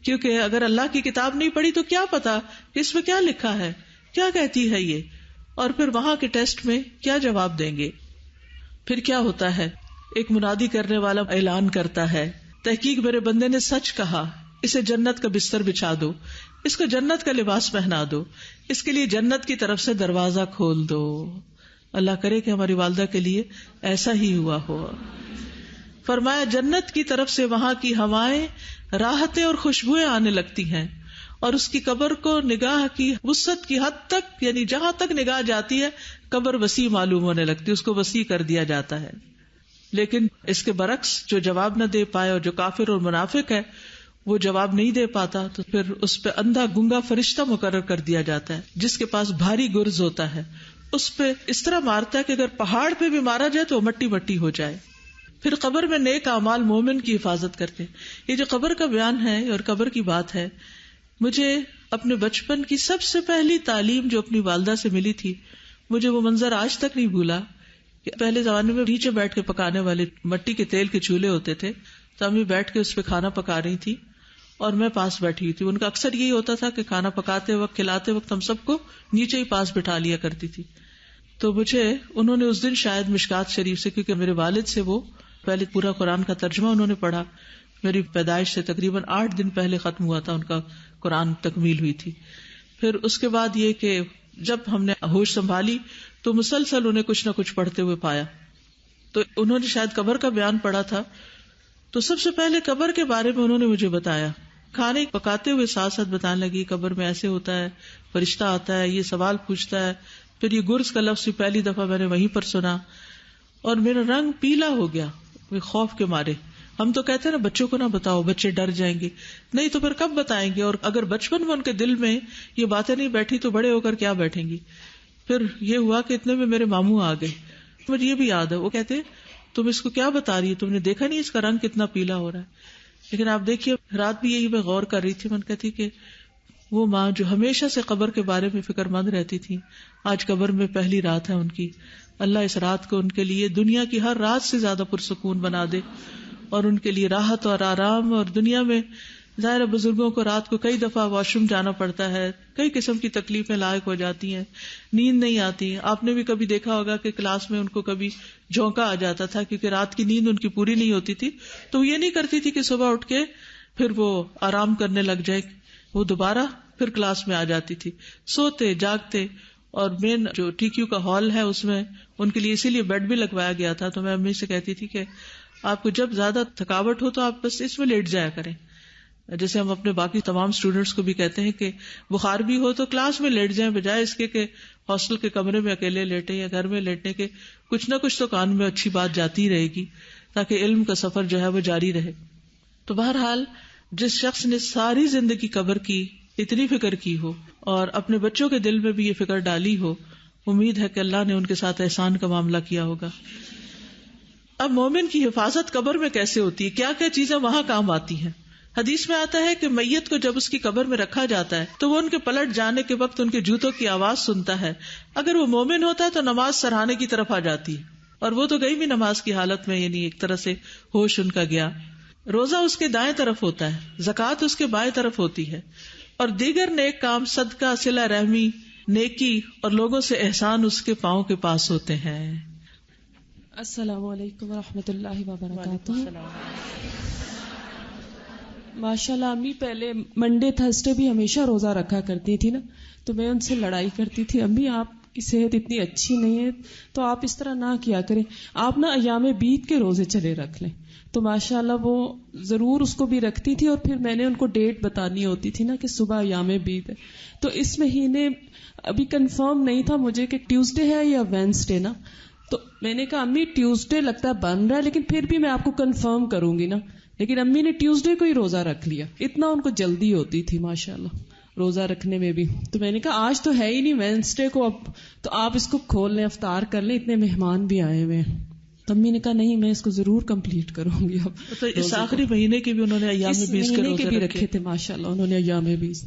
کیونکہ اگر اللہ کی کتاب نہیں پڑھی تو کیا پتا کہ اس میں کیا لکھا ہے، کیا کہتی ہے یہ، اور پھر وہاں کے ٹیسٹ میں کیا جواب دیں گے. پھر کیا ہوتا ہے، ایک منادی کرنے والا اعلان کرتا ہے تحقیق میرے بندے نے سچ کہا، اسے جنت کا بستر بچھا دو، اس کو جنت کا لباس پہنا دو، اس کے لیے جنت کی طرف سے دروازہ کھول دو. اللہ کرے کہ ہماری والدہ کے لیے ایسا ہی ہوا ہو. فرمایا جنت کی طرف سے وہاں کی ہوائیں، راحتیں اور خوشبوئیں آنے لگتی ہیں، اور اس کی قبر کو نگاہ کی وسعت کی حد تک، یعنی جہاں تک نگاہ جاتی ہے قبر وسیع معلوم ہونے لگتی ہے، اس کو وسیع کر دیا جاتا ہے. لیکن اس کے برعکس جو جواب نہ دے پائے اور جو کافر اور منافق ہے وہ جواب نہیں دے پاتا تو پھر اس پہ اندھا گنگا فرشتہ مقرر کر دیا جاتا ہے جس کے پاس بھاری گرز ہوتا ہے. اس پہ اس طرح مارتا ہے کہ اگر پہاڑ پہ بھی مارا جائے تو وہ مٹی مٹی ہو جائے. پھر قبر میں نیک اعمال مومن کی حفاظت کرتے. یہ جو قبر کا بیان ہے اور قبر کی بات ہے، مجھے اپنے بچپن کی سب سے پہلی تعلیم جو اپنی والدہ سے ملی تھی، مجھے وہ منظر آج تک نہیں بھولا کہ پہلے زمانے میں نیچے بیٹھ کے پکانے والے مٹی کے تیل کے چولہے ہوتے تھے، تو امی بیٹھ کے اس پہ کھانا پکا رہی تھی اور میں پاس بیٹھی ہوئی تھی. ان کا اکثر یہی ہوتا تھا کہ کھانا پکاتے وقت کھلاتے وقت ہم سب کو نیچے ہی پاس بٹھا لیا کرتی تھی. تو مجھے انہوں نے اس دن شاید مشکات شریف سے، کیونکہ میرے والد سے وہ پہلے پورا قرآن کا ترجمہ انہوں نے پڑھا، میری پیدائش سے تقریباً 8 دن پہلے ختم ہوا تھا ان کا قرآن تکمیل ہوئی تھی. پھر اس کے بعد یہ کہ جب ہم نے ہوش سنبھالی تو مسلسل انہیں کچھ نہ کچھ پڑھتے ہوئے پایا. تو انہوں نے شاید قبر کا بیان پڑھا تھا، تو سب سے پہلے قبر کے بارے میں انہوں نے مجھے بتایا. کھانے پکاتے ہوئے ساتھ ساتھ بتانے لگی قبر میں ایسے ہوتا ہے، فرشتہ آتا ہے، یہ سوال پوچھتا ہے. پھر یہ گرز کا لفظ پہلی دفعہ میں نے وہیں پر سنا اور میرا رنگ پیلا ہو گیا. خوف کے مارے. ہم تو کہتے ہیں نا بچوں کو نہ بتاؤ، بچے ڈر جائیں گے. نہیں تو پھر کب بتائیں گے؟ اور اگر بچپن میں ان کے دل میں یہ باتیں نہیں بیٹھی تو بڑے ہو کر کیا بیٹھیں گی؟ پھر یہ ہوا کہ اتنے میں میرے ماموں آ گئے. مجھے یہ بھی یاد ہے، وہ کہتے تم اس کو کیا بتا رہی ہے، تم نے دیکھا نہیں اس کا رنگ کتنا پیلا ہو رہا ہے. لیکن آپ دیکھیے رات بھی یہی میں غور کر رہی تھی، من کہتی کہ وہ ماں جو ہمیشہ سے قبر کے بارے میں فکر مند رہتی تھی، آج قبر میں پہلی رات ہے ان کی. اللہ اس رات کو ان کے لیے دنیا کی ہر رات سے زیادہ پرسکون بنا دے اور ان کے لیے راحت اور آرام. اور دنیا میں ظاہر بزرگوں کو رات کو کئی دفعہ واش روم جانا پڑتا ہے، کئی قسم کی تکلیفیں لاحق ہو جاتی ہیں، نیند نہیں آتی. آپ نے بھی کبھی دیکھا ہوگا کہ کلاس میں ان کو کبھی جھونکا آ جاتا تھا کیونکہ رات کی نیند ان کی پوری نہیں ہوتی تھی. تو وہ یہ نہیں کرتی تھی کہ صبح اٹھ کے پھر وہ آرام کرنے لگ جائے، وہ دوبارہ پھر کلاس میں آ جاتی تھی، سوتے جاگتے. اور مین جو ٹی کیو کا ہال ہے اس میں ان کے لیے اسی لیے بیڈ بھی لگوایا گیا تھا. تو میں امی سے کہتی تھی کہ آپ کو جب زیادہ تھکاوٹ ہو تو آپ بس اس میں لیٹ جایا کریں. جیسے ہم اپنے باقی تمام اسٹوڈینٹس کو بھی کہتے ہیں کہ بخار بھی ہو تو کلاس میں لیٹ جائیں، بجائے اس کے کہ ہاسٹل کے کمرے میں اکیلے لیٹیں یا گھر میں لیٹنے کے. کچھ نہ کچھ تو کان میں اچھی بات جاتی رہے گی تاکہ علم کا سفر جو ہے وہ جاری رہے. تو بہرحال جس شخص نے ساری زندگی قبر کی اتنی فکر کی ہو اور اپنے بچوں کے دل میں بھی یہ فکر ڈالی ہو، امید ہے کہ اللہ نے ان کے ساتھ احسان کا معاملہ کیا ہوگا. اب مومن کی حفاظت قبر میں کیسے ہوتی ہے، کیا کیا چیزیں وہاں کام آتی ہیں؟ حدیث میں آتا ہے کہ میت کو جب اس کی قبر میں رکھا جاتا ہے تو وہ ان کے پلٹ جانے کے وقت ان کے جوتوں کی آواز سنتا ہے. اگر وہ مومن ہوتا ہے تو نماز سراہنے کی طرف آ جاتی ہے، اور وہ تو گئی بھی نماز کی حالت میں، یعنی ایک طرح سے ہوش ان کا گیا. روزہ اس کے دائیں طرف ہوتا ہے، زکوٰۃ اس کے بائیں طرف ہوتی ہے، اور دیگر نیک کام، صدقہ، صلہ رحمی، نیکی اور لوگوں سے احسان اس کے پاؤں کے پاس ہوتے ہیں. السلام علیکم ورحمۃ اللہ وبرکاتہ. ماشاء اللہ امی پہلے منڈے تھرسڈے بھی ہمیشہ روزہ رکھا کرتی تھی نا، تو میں ان سے لڑائی کرتی تھی، امی آپ کی صحت اتنی اچھی نہیں ہے تو آپ اس طرح نہ کیا کریں، آپ نا ایام بیت کے روزے چلے رکھ لیں. تو ماشاء اللہ وہ ضرور اس کو بھی رکھتی تھی، اور پھر میں نے ان کو ڈیٹ بتانی ہوتی تھی نا کہ صبح ایام بیت ہے. تو اس مہینے ابھی کنفرم نہیں تھا مجھے کہ ٹیوزڈے ہے یا وینسڈے نا، تو میں نے کہا امی ٹیوزڈے لگتا ہے بن رہا ہے لیکن پھر بھی میں آپ کو کنفرم کروں گی نا. لیکن امی نے ٹیوزڈے کو ہی روزہ رکھ لیا، اتنا ان کو جلدی ہوتی تھی ماشاءاللہ روزہ رکھنے میں بھی. تو میں نے کہا آج تو ہے ہی نہیں وینسڈے کو، اب تو آپ اس کو کھول لیں، افطار کر لیں، اتنے مہمان بھی آئے ہوئے ہیں. تو امی نے کہا نہیں میں اس کو ضرور کمپلیٹ کروں گی. اب تو اس آخری مہینے کے بھی انہوں نے ایام بیس کے روزے بھی رکھے تھے ماشاءاللہ انہوں نے ایام بیس.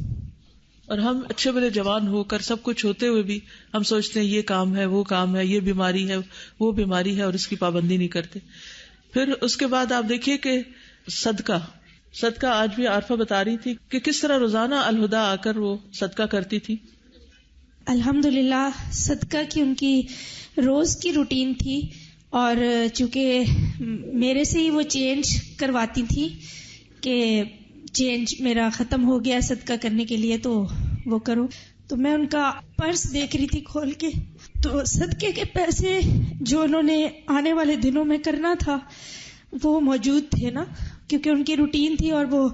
اور ہم اچھے بڑے جوان ہو کر سب کچھ ہوتے ہوئے بھی ہم سوچتے ہیں یہ کام ہے، وہ کام ہے، یہ بیماری ہے، وہ بیماری ہے، اور اس کی پابندی نہیں کرتے. پھر اس کے بعد آپ دیکھیے کہ صدقہ آج بھی عارفہ بتا رہی تھی کہ کس طرح روزانہ الہدا آ کر وہ صدقہ کرتی تھی. الحمدللہ صدقہ کی ان کی روز کی روٹین تھی، اور چونکہ میرے سے ہی وہ چینج کرواتی تھی کہ چینج میرا ختم ہو گیا صدقہ کرنے کے لیے تو وہ کرو. تو میں ان کا پرس دیکھ رہی تھی کھول کے، تو صدقے کے پیسے جو انہوں نے آنے والے دنوں میں کرنا تھا وہ موجود تھے نا، کیونکہ ان کی روٹین تھی اور وہ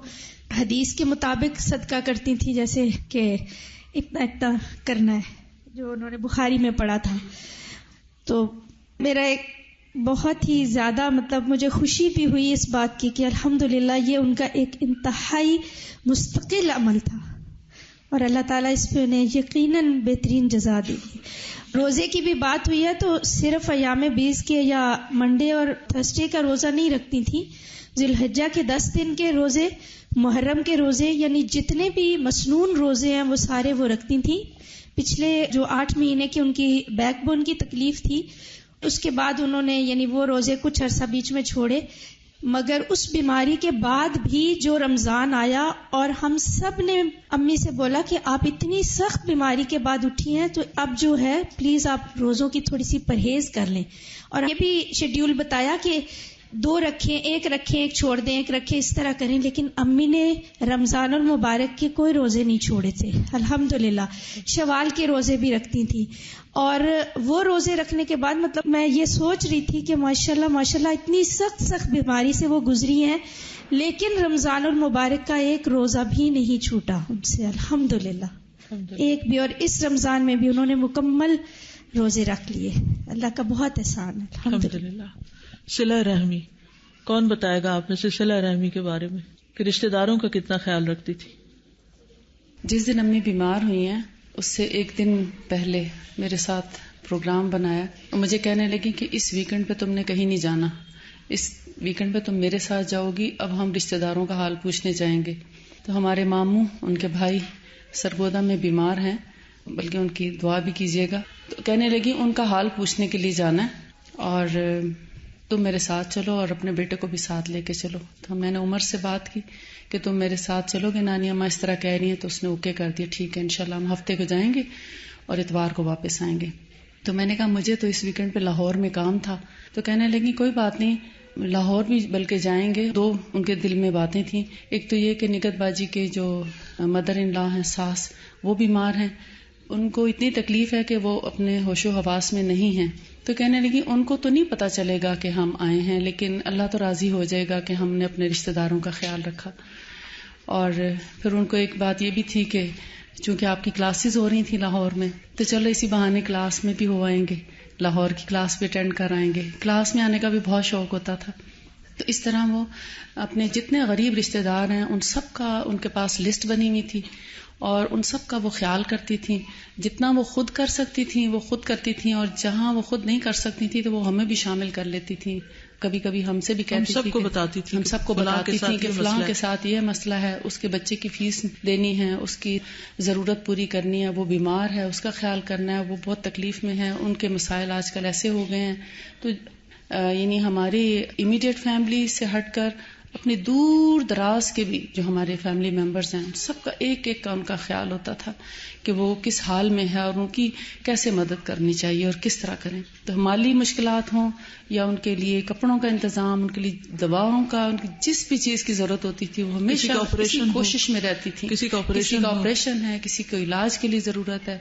حدیث کے مطابق صدقہ کرتی تھی، جیسے کہ اتنا اتنا کرنا ہے جو انہوں نے بخاری میں پڑھا تھا. تو میرا ایک بہت ہی زیادہ مجھے خوشی بھی ہوئی اس بات کی کہ الحمدللہ یہ ان کا ایک انتہائی مستقل عمل تھا، اور اللہ تعالیٰ اس پہ انہیں یقیناً بہترین جزا دے گی. روزے کی بھی بات ہوئی ہے تو صرف ایام بیس کے یا منڈے اور تھرسڈے کا روزہ نہیں رکھتی تھی، ذی الحجہ کے 10 دن کے روزے، محرم کے روزے، یعنی جتنے بھی مسنون روزے ہیں وہ سارے وہ رکھتی تھیں. پچھلے جو 8 مہینے کی ان کی بیک بون کی تکلیف تھی اس کے بعد انہوں نے یعنی وہ روزے کچھ عرصہ بیچ میں چھوڑے، مگر اس بیماری کے بعد بھی جو رمضان آیا اور ہم سب نے امی سے بولا کہ آپ اتنی سخت بیماری کے بعد اٹھی ہیں تو اب جو ہے پلیز آپ روزوں کی تھوڑی سی پرہیز کر لیں. اور یہ بھی شیڈیول بتایا کہ 2 رکھیں، ایک چھوڑ دیں، ایک رکھیں، اس طرح کریں. لیکن امی نے رمضان المبارک کے کوئی روزے نہیں چھوڑے تھے الحمدللہ. شوال کے روزے بھی رکھتی تھی، اور وہ روزے رکھنے کے بعد میں یہ سوچ رہی تھی کہ ماشاءاللہ اتنی سخت بیماری سے وہ گزری ہیں، لیکن رمضان المبارک کا ایک روزہ بھی نہیں چھوٹا ان سے الحمدللہ، ایک بھی. اور اس رمضان میں بھی انہوں نے مکمل روزے رکھ لیے. اللہ کا بہت احسان ہے الحمدللہ. صلہ رحمی کون بتائے گا آپ میں سے صلہ رحمی کے بارے میں کہ رشتہ داروں کا کتنا خیال رکھتی تھی؟ جس دن امی بیمار ہوئی ہیں اس سے ایک دن پہلے میرے ساتھ پروگرام بنایا اور مجھے کہنے لگی کہ اس ویکنڈ پہ تم نے کہیں نہیں جانا، اس ویکنڈ پہ تم میرے ساتھ جاؤ گی، اب ہم رشتہ داروں کا حال پوچھنے جائیں گے۔ تو ہمارے ماموں ان کے بھائی سرگودا میں بیمار ہیں، بلکہ ان کی دعا بھی کیجیے گا۔ تو کہنے لگی ان کا حال پوچھنے کے لیے جانا ہے اور تم میرے ساتھ چلو اور اپنے بیٹے کو بھی ساتھ لے کے چلو۔ تو میں نے عمر سے بات کی کہ تم میرے ساتھ چلو گے، نانی اماں اس طرح کہہ رہی ہیں، تو اس نے اوکے کر دیا، ٹھیک ہے انشاءاللہ ہم ہفتے کو جائیں گے اور اتوار کو واپس آئیں گے۔ تو میں نے کہا مجھے تو اس ویکنڈ پہ لاہور میں کام تھا۔ تو کہنے لگی کوئی بات نہیں، لاہور بھی بلکہ جائیں گے۔ دو ان کے دل میں باتیں تھیں، ایک تو یہ کہ نگت باجی کے جو مدر ان لا ہیں، ساس، وہ بیمار ہیں، ان کو اتنی تکلیف ہے کہ وہ اپنے ہوش و حواس میں نہیں ہیں۔ تو کہنے لگی ان کو تو نہیں پتا چلے گا کہ ہم آئے ہیں، لیکن اللہ تو راضی ہو جائے گا کہ ہم نے اپنے رشتہ داروں کا خیال رکھا۔ اور پھر ان کو ایک بات یہ بھی تھی کہ چونکہ آپ کی کلاسز ہو رہی تھیں لاہور میں، تو چلو اسی بہانے کلاس میں بھی ہو آئیں گے، لاہور کی کلاس بھی اٹینڈ کر آئیں گے۔ کلاس میں آنے کا بھی بہت شوق ہوتا تھا۔ تو اس طرح وہ اپنے جتنے غریب رشتہ دار ہیں ان سب کا ان کے پاس لسٹ بنی ہوئی تھی اور ان سب کا وہ خیال کرتی تھیں۔ جتنا وہ خود کر سکتی تھیں وہ خود کرتی تھیں، اور جہاں وہ خود نہیں کر سکتی تھیں تو وہ ہمیں بھی شامل کر لیتی تھیں۔ کبھی کبھی ہم سے بھی کہتی تھی، ہم سب کو بتاتی تھیں کہ فلاں کے ساتھ یہ مسئلہ ہے، اس کے بچے کی فیس دینی ہے، اس کی ضرورت پوری کرنی ہے، وہ بیمار ہے، اس کا خیال کرنا ہے، وہ بہت تکلیف میں ہے، ان کے مسائل آج کل ایسے ہو گئے ہیں۔ تو یعنی ہماری امیڈیٹ فیملی سے ہٹ کر اپنی دور دراز کے بھی جو ہمارے فیملی ممبرز ہیں سب کا ایک ایک کا ان کا خیال ہوتا تھا کہ وہ کس حال میں ہے اور ان کی کیسے مدد کرنی چاہیے اور کس طرح کریں۔ تو مالی مشکلات ہوں یا ان کے لیے کپڑوں کا انتظام، ان کے لیے دواؤں کا، ان کی جس بھی چیز کی ضرورت ہوتی تھی وہ ہمیشہ کوشش میں رہتی تھی۔ کسی کا آپریشن ہے، کسی کو علاج کے لیے ضرورت ہے،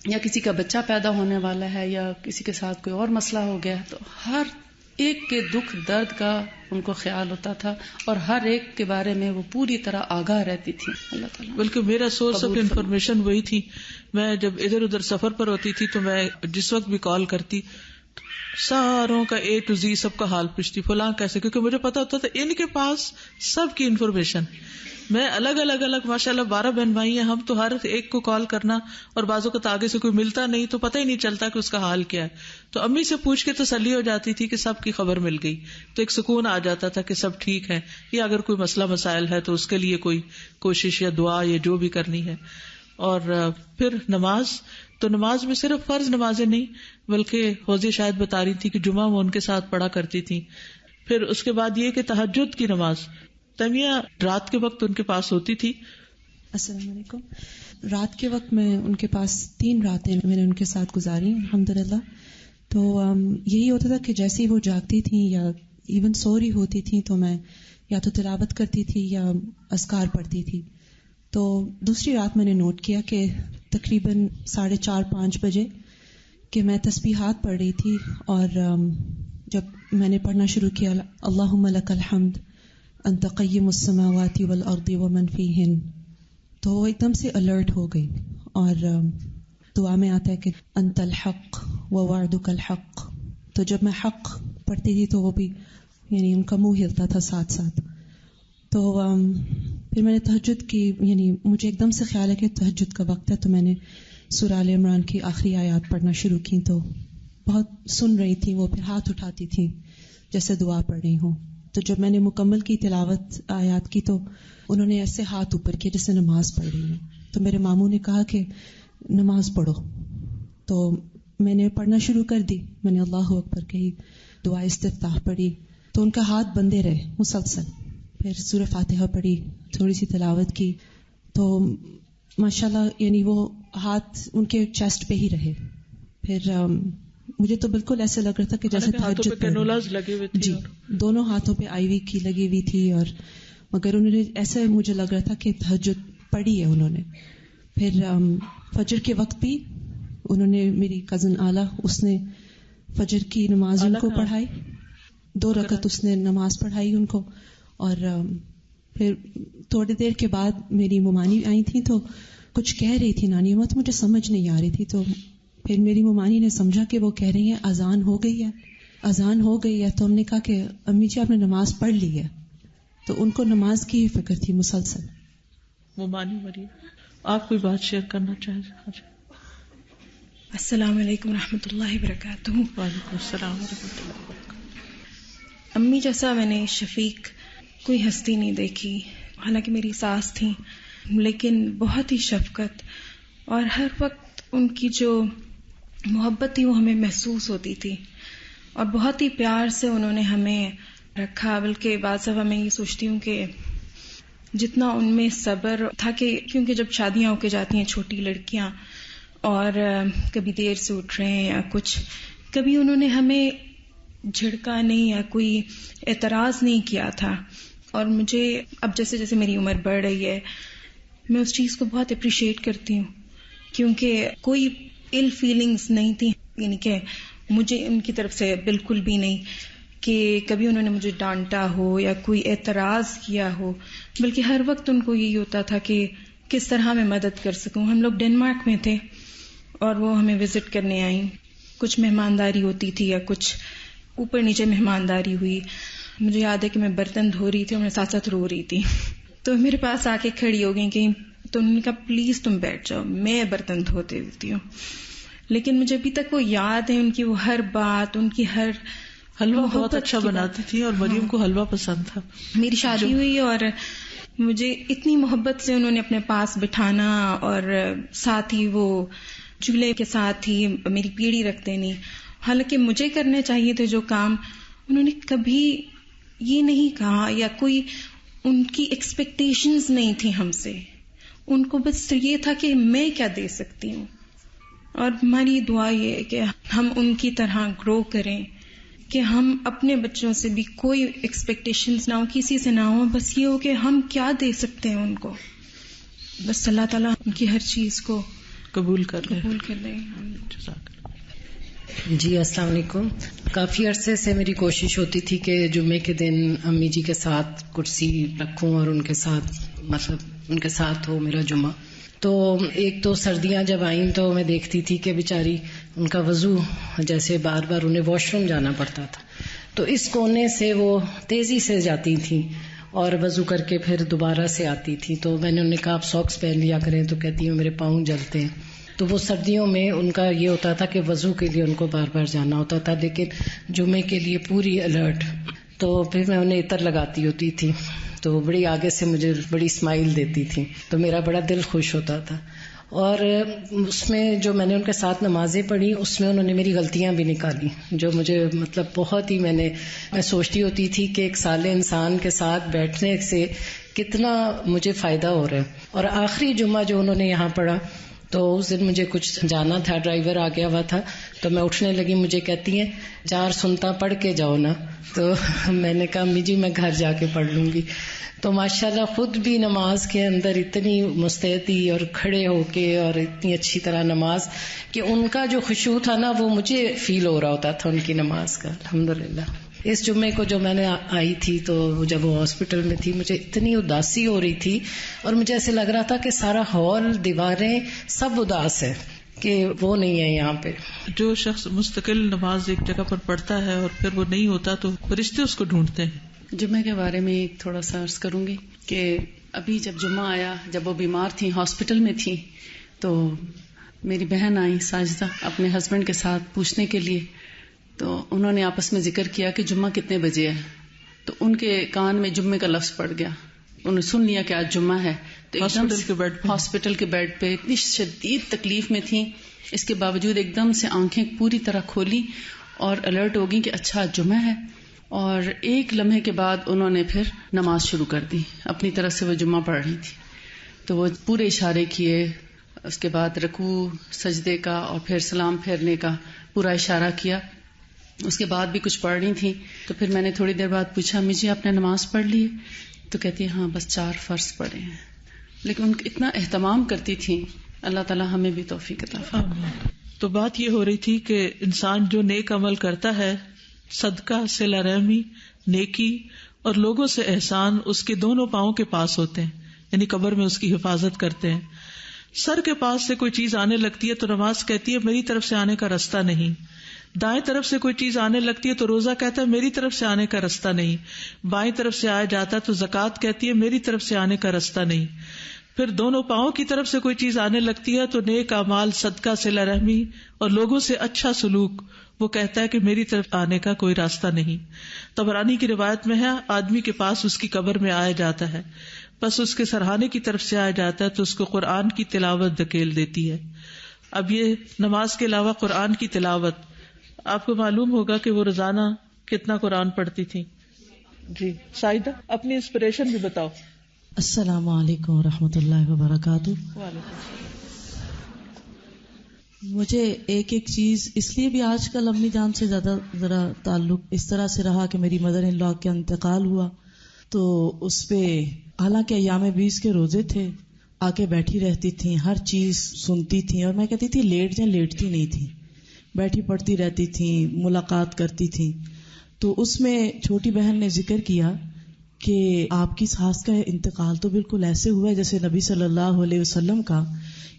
یا کسی کا بچہ پیدا ہونے والا ہے، یا کسی کے ساتھ کوئی اور مسئلہ ہو گیا، تو ہر ایک کے دکھ درد کا ان کو خیال ہوتا تھا اور ہر ایک کے بارے میں وہ پوری طرح آگاہ رہتی تھی۔ اللہ تعالیٰ بلکہ میرا سورس آف انفارمیشن وہی تھی۔ میں جب ادھر ادھر سفر پر ہوتی تھی تو میں جس وقت بھی کال کرتی ساروں کا A to Z سب کا حال پوچھتی، فلاں کیسے، کیونکہ مجھے پتا ہوتا تھا ان کے پاس سب کی انفارمیشن۔ میں الگ ماشاءاللہ 12 بہن بھائی ہیں، ہم تو ہر ایک کو کال کرنا، اور بعضوں کو آگے سے کوئی ملتا نہیں تو پتہ ہی نہیں چلتا کہ اس کا حال کیا ہے۔ تو امی سے پوچھ کے تسلی ہو جاتی تھی کہ سب کی خبر مل گئی، تو ایک سکون آ جاتا تھا کہ سب ٹھیک ہے، یا اگر کوئی مسئلہ مسائل ہے تو اس کے لیے کوئی کوشش یا دعا یا جو بھی کرنی ہے۔ اور پھر نماز، تو نماز میں صرف فرض نمازیں نہیں بلکہ فوزی شاید بتا رہی تھی کہ جمعہ وہ ان کے ساتھ پڑھا کرتی تھی۔ پھر اس کے بعد یہ کہ تہجد کی نماز تمیہ رات کے وقت ان کے پاس ہوتی تھی۔ السلام علیکم۔ رات کے وقت میں ان کے پاس 3 راتیں میں نے ان کے ساتھ گزاری الحمدللہ۔ تو یہی ہوتا تھا کہ جیسے ہی وہ جاگتی تھیں یا ایون سو رہی ہوتی تھیں تو میں یا تو تلاوت کرتی تھی یا اذکار پڑھتی تھی۔ تو دوسری رات میں نے نوٹ کیا کہ تقریباً 4:30-5 بجے کہ میں تسبیحات پڑھ رہی تھی، اور جب میں نے پڑھنا شروع کیا اللہم لک الحمد انت قیم السماوات والارض ومن فیہن، تو وہ ایک دم سے الرٹ ہو گئی۔ اور دعا میں آتا ہے کہ انت الحق ووعدک الحق، تو جب میں حق پڑھتی تھی تو وہ بھی یعنی ان کا منہ ہلتا تھا ساتھ ساتھ۔ تو پھر میں نے تہجد کی، یعنی مجھے ایک دم سے خیال ہے کہ تہجد کا وقت ہے، تو میں نے سورہ آل عمران کی آخری آیات پڑھنا شروع کی۔ تو بہت سن رہی تھی وہ، پھر ہاتھ اٹھاتی تھی جیسے دعا پڑھ رہی ہوں۔ تو جب میں نے مکمل کی تلاوت آیات کی تو انہوں نے ایسے ہاتھ اوپر کیا جیسے نماز پڑھ رہی ہوں۔ تو میرے ماموں نے کہا کہ نماز پڑھو، تو میں نے پڑھنا شروع کر دی۔ میں نے اللہ اکبر کہی، دعا استفتاح پڑھی، تو ان کا ہاتھ بندے رہے مسلسل۔ پھر سورہ فاتحہ پڑھی، تھوڑی سی تلاوت کی، تو ماشاءاللہ یعنی وہ ہاتھ ان کے چیسٹ پہ ہی رہے۔ پھر مجھے تو بالکل ایسے لگ رہا تھا کہ جیسے تہجد لگے ہوئے تھے، جی دونوں ہاتھوں پہ آئی وی کی لگی ہوئی تھی، اور مگر انہوں نے ایسے مجھے لگ رہا تھا کہ تہجد پڑھی ہے انہوں نے۔ پھر فجر کے وقت بھی انہوں نے، میری کزن آلا، اس نے فجر کی نماز ان کو پڑھائی، 2 رکعت اس نے نماز پڑھائی ان کو۔ اور پھر تھوڑی دیر کے بعد میری ممانی آئی تھی تو کچھ کہہ رہی تھی نانی امت، مجھے سمجھ نہیں آ رہی تھی۔ تو پھر میری ممانی نے سمجھا کہ وہ کہہ رہی ہیں اذان ہو گئی ہے، اذان ہو گئی ہے تو ہم نے کہا کہ امی جی آپ نے نماز پڑھ لی ہے، تو ان کو نماز کی ہی فکر تھی مسلسل. مومانی مریم، آپ کوئی بات شیئر کرنا چاہیں؟ السلام علیکم ورحمۃ اللہ وبرکاتہ. وعلیکم السلام ورحمۃ اللہ وبرکاتہ. امی جیسا میں نے شفیق کوئی ہستی نہیں دیکھی، حالانکہ میری ساس تھیں، لیکن بہت ہی شفقت اور ہر وقت ان کی جو محبت تھی وہ ہمیں محسوس ہوتی تھی، اور بہت ہی پیار سے انہوں نے ہمیں رکھا. بلکہ بعض دفعہ میں یہ سوچتی ہوں کہ جتنا ان میں صبر تھا، کہ کیونکہ جب شادیاں ہو کے جاتی ہیں چھوٹی لڑکیاں اور کبھی دیر سے اٹھ رہے ہیں یا کچھ، کبھی انہوں نے ہمیں جھڑکا نہیں یا کوئی اعتراض نہیں کیا تھا. اور مجھے اب جیسے جیسے میری عمر بڑھ رہی ہے میں اس چیز کو بہت اپریشیٹ کرتی ہوں، کیونکہ کوئی ال فیلنگز نہیں تھی، یعنی کہ مجھے ان کی طرف سے بالکل بھی نہیں کہ کبھی انہوں نے مجھے ڈانٹا ہو یا کوئی اعتراض کیا ہو، بلکہ ہر وقت ان کو یہی ہوتا تھا کہ کس طرح میں مدد کر سکوں. ہم لوگ ڈنمارک میں تھے اور وہ ہمیں وزٹ کرنے آئیں، کچھ مہمانداری ہوتی تھی یا کچھ اوپر نیچے مہمانداری ہوئی. مجھے یاد ہے کہ میں برتن دھو رہی تھی اور میں ساتھ ساتھ رو رہی تھی، تو میرے پاس آ کے کھڑی ہو گئی کہ تو انہوں نے کہا پلیز تم بیٹھ جاؤ، میں برتن دھوتے دیتی ہوں. لیکن مجھے ابھی تک وہ یاد ہے، ان کی وہ ہر بات، ان کی ہر حلوہ بہت اچھا بناتی تھی اور مریم کو حلوہ پسند تھا. میری شادی ہوئی اور مجھے اتنی محبت سے انہوں نے اپنے پاس بٹھانا، اور ساتھ ہی وہ چولہے کے ساتھ ہی میری پیڑھی رکھ دینی. حالانکہ مجھے کرنے چاہیے تھے جو کام، انہوں نے کبھی یہ نہیں کہا، یا کوئی ان کی ایکسپیکٹیشنز نہیں تھی ہم سے. ان کو بس یہ تھا کہ میں کیا دے سکتی ہوں. اور ہماری دعا یہ ہے کہ ہم ان کی طرح گرو کریں، کہ ہم اپنے بچوں سے بھی کوئی ایکسپیکٹیشنز نہ ہو، کسی سے نہ ہو، بس یہ ہو کہ ہم کیا دے سکتے ہیں ان کو. بس اللہ تعالیٰ ان کی ہر چیز کو قبول کر لے. جی السلام علیکم. کافی عرصے سے میری کوشش ہوتی تھی کہ جمعے کے دن امی جی کے ساتھ کرسی رکھوں اور ان کے ساتھ ان کے ساتھ ہو میرا جمعہ. تو ایک تو سردیاں جب آئیں تو میں دیکھتی تھی کہ بیچاری ان کا وضو جیسے بار بار انہیں واش روم جانا پڑتا تھا، تو اس کونے سے وہ تیزی سے جاتی تھیں اور وضو کر کے پھر دوبارہ سے آتی تھی. تو میں نے انہیں کہا آپ ساکس پہن لیا کریں، تو کہتی ہوں میرے پاؤں جلتے ہیں. تو وہ سردیوں میں ان کا یہ ہوتا تھا کہ وضو کے لیے ان کو بار بار جانا ہوتا تھا، لیکن جمعے کے لیے پوری الرٹ. تو پھر میں انہیں عطر لگاتی ہوتی تھی تو بڑی آگے سے مجھے بڑی اسمائل دیتی تھی، تو میرا بڑا دل خوش ہوتا تھا. اور اس میں جو میں نے ان کے ساتھ نمازیں پڑھی اس میں انہوں نے میری غلطیاں بھی نکالی، جو مجھے بہت ہی میں سوچتی ہوتی تھی کہ ایک صالح انسان کے ساتھ بیٹھنے سے کتنا مجھے فائدہ ہو رہا ہے. اور آخری جمعہ جو انہوں نے یہاں پڑھا تو اس دن مجھے کچھ جانا تھا، ڈرائیور آ گیا ہوا تھا، تو میں اٹھنے لگی، مجھے کہتی ہیں 4 سنتا پڑھ کے جاؤ نا. تو میں نے کہا امی جی میں گھر جا کے پڑھ لوں گی. تو ماشاءاللہ خود بھی نماز کے اندر اتنی مستعدی اور کھڑے ہو کے اور اتنی اچھی طرح نماز کہ ان کا جو خشوع تھا نا وہ مجھے فیل ہو رہا ہوتا تھا ان کی نماز کا. الحمدللہ اس جمعے کو جو میں نے آئی تھی تو جب وہ ہاسپٹل میں تھی مجھے اتنی اداسی ہو رہی تھی اور مجھے ایسے لگ رہا تھا کہ سارا ہال دیواریں سب اداس ہے کہ وہ نہیں ہے یہاں پہ. جو شخص مستقل نماز ایک جگہ پر پڑھتا ہے اور پھر وہ نہیں ہوتا تو فرشتے اس کو ڈھونڈتے ہیں. جمعے کے بارے میں ایک تھوڑا سا عرض کروں گی کہ ابھی جب جمعہ آیا، جب وہ بیمار تھیں، ہاسپٹل میں تھیں، تو میری بہن آئی ساجدہ اپنے ہسبینڈ کے ساتھ پوچھنے کے لیے. تو انہوں نے آپس میں ذکر کیا کہ جمعہ کتنے بجے ہے، تو ان کے کان میں جمعے کا لفظ پڑ گیا. انہوں نے سن لیا کہ آج جمعہ ہے، تو ہاسپٹل کے بیڈ پہ اتنی شدید تکلیف میں تھیں، اس کے باوجود ایک دم سے آنکھیں پوری طرح کھولی اور الرٹ ہو گئی کہ اچھا جمعہ ہے. اور ایک لمحے کے بعد انہوں نے پھر نماز شروع کر دی، اپنی طرف سے وہ جمعہ پڑھ رہی تھی. تو وہ پورے اشارے کیے، اس کے بعد رکوع سجدے کا اور پھر سلام پھیرنے کا پورا اشارہ کیا. اس کے بعد بھی کچھ پڑھ رہی تھی. تو پھر میں نے تھوڑی دیر بعد پوچھا امی جی آپ نے نماز پڑھ لی؟ تو کہتی ہاں بس 4 فرض پڑھے ہیں. لیکن ان اتنا اہتمام کرتی تھی. اللہ تعالیٰ ہمیں بھی توفیق عطا فرمائے. تو بات یہ ہو رہی تھی کہ انسان جو نیک عمل کرتا ہے، صدقہ، صلہ رحمی، نیکی اور لوگوں سے احسان، اس کے دونوں پاؤں کے پاس ہوتے ہیں، یعنی قبر میں اس کی حفاظت کرتے ہیں. سر کے پاس سے کوئی چیز آنے لگتی ہے تو نماز کہتی ہے میری طرف سے آنے کا راستہ نہیں، دائیں طرف سے کوئی چیز آنے لگتی ہے تو روزہ کہتا ہے میری طرف سے آنے کا رستہ نہیں. بائیں طرف سے آیا جاتا ہے تو زکوٰۃ کہتی ہے میری طرف سے آنے کا رستہ نہیں. پھر دونوں پاؤں کی طرف سے کوئی چیز آنے لگتی ہے تو نیک اعمال, صدقہ, صلہ رحمی اور لوگوں سے اچھا سلوک, وہ کہتا ہے کہ میری طرف آنے کا کوئی راستہ نہیں. طبرانی کی روایت میں ہے آدمی کے پاس اس کی قبر میں آیا جاتا ہے, بس اس کے سرہانے کی طرف سے آیا جاتا ہے تو اس کو قرآن کی تلاوت دھکیل دیتی ہے. اب یہ نماز کے علاوہ قرآن کی تلاوت, آپ کو معلوم ہوگا کہ وہ روزانہ کتنا قرآن پڑھتی تھی. جی سائدہ اپنی انسپریشن بھی بتاؤ. السلام علیکم ورحمۃ اللہ وبرکاتہ. مجھے ایک چیز اس لیے بھی آج کل امی جان سے زیادہ ذرا تعلق اس طرح سے رہا کہ میری مدر ان لا کا انتقال ہوا تو اس پہ حالانکہ ایام 20 کے روزے تھے, آ کے بیٹھی رہتی تھیں, ہر چیز سنتی تھیں اور میں کہتی تھی لیٹ جائیں, لیٹتی نہیں تھیں, بیٹھی پڑھتی رہتی تھیں, ملاقات کرتی تھیں. تو اس میں چھوٹی بہن نے ذکر کیا کہ آپ کی ساس کا انتقال تو بالکل ایسے ہوا ہے جیسے نبی صلی اللہ علیہ وسلم کا,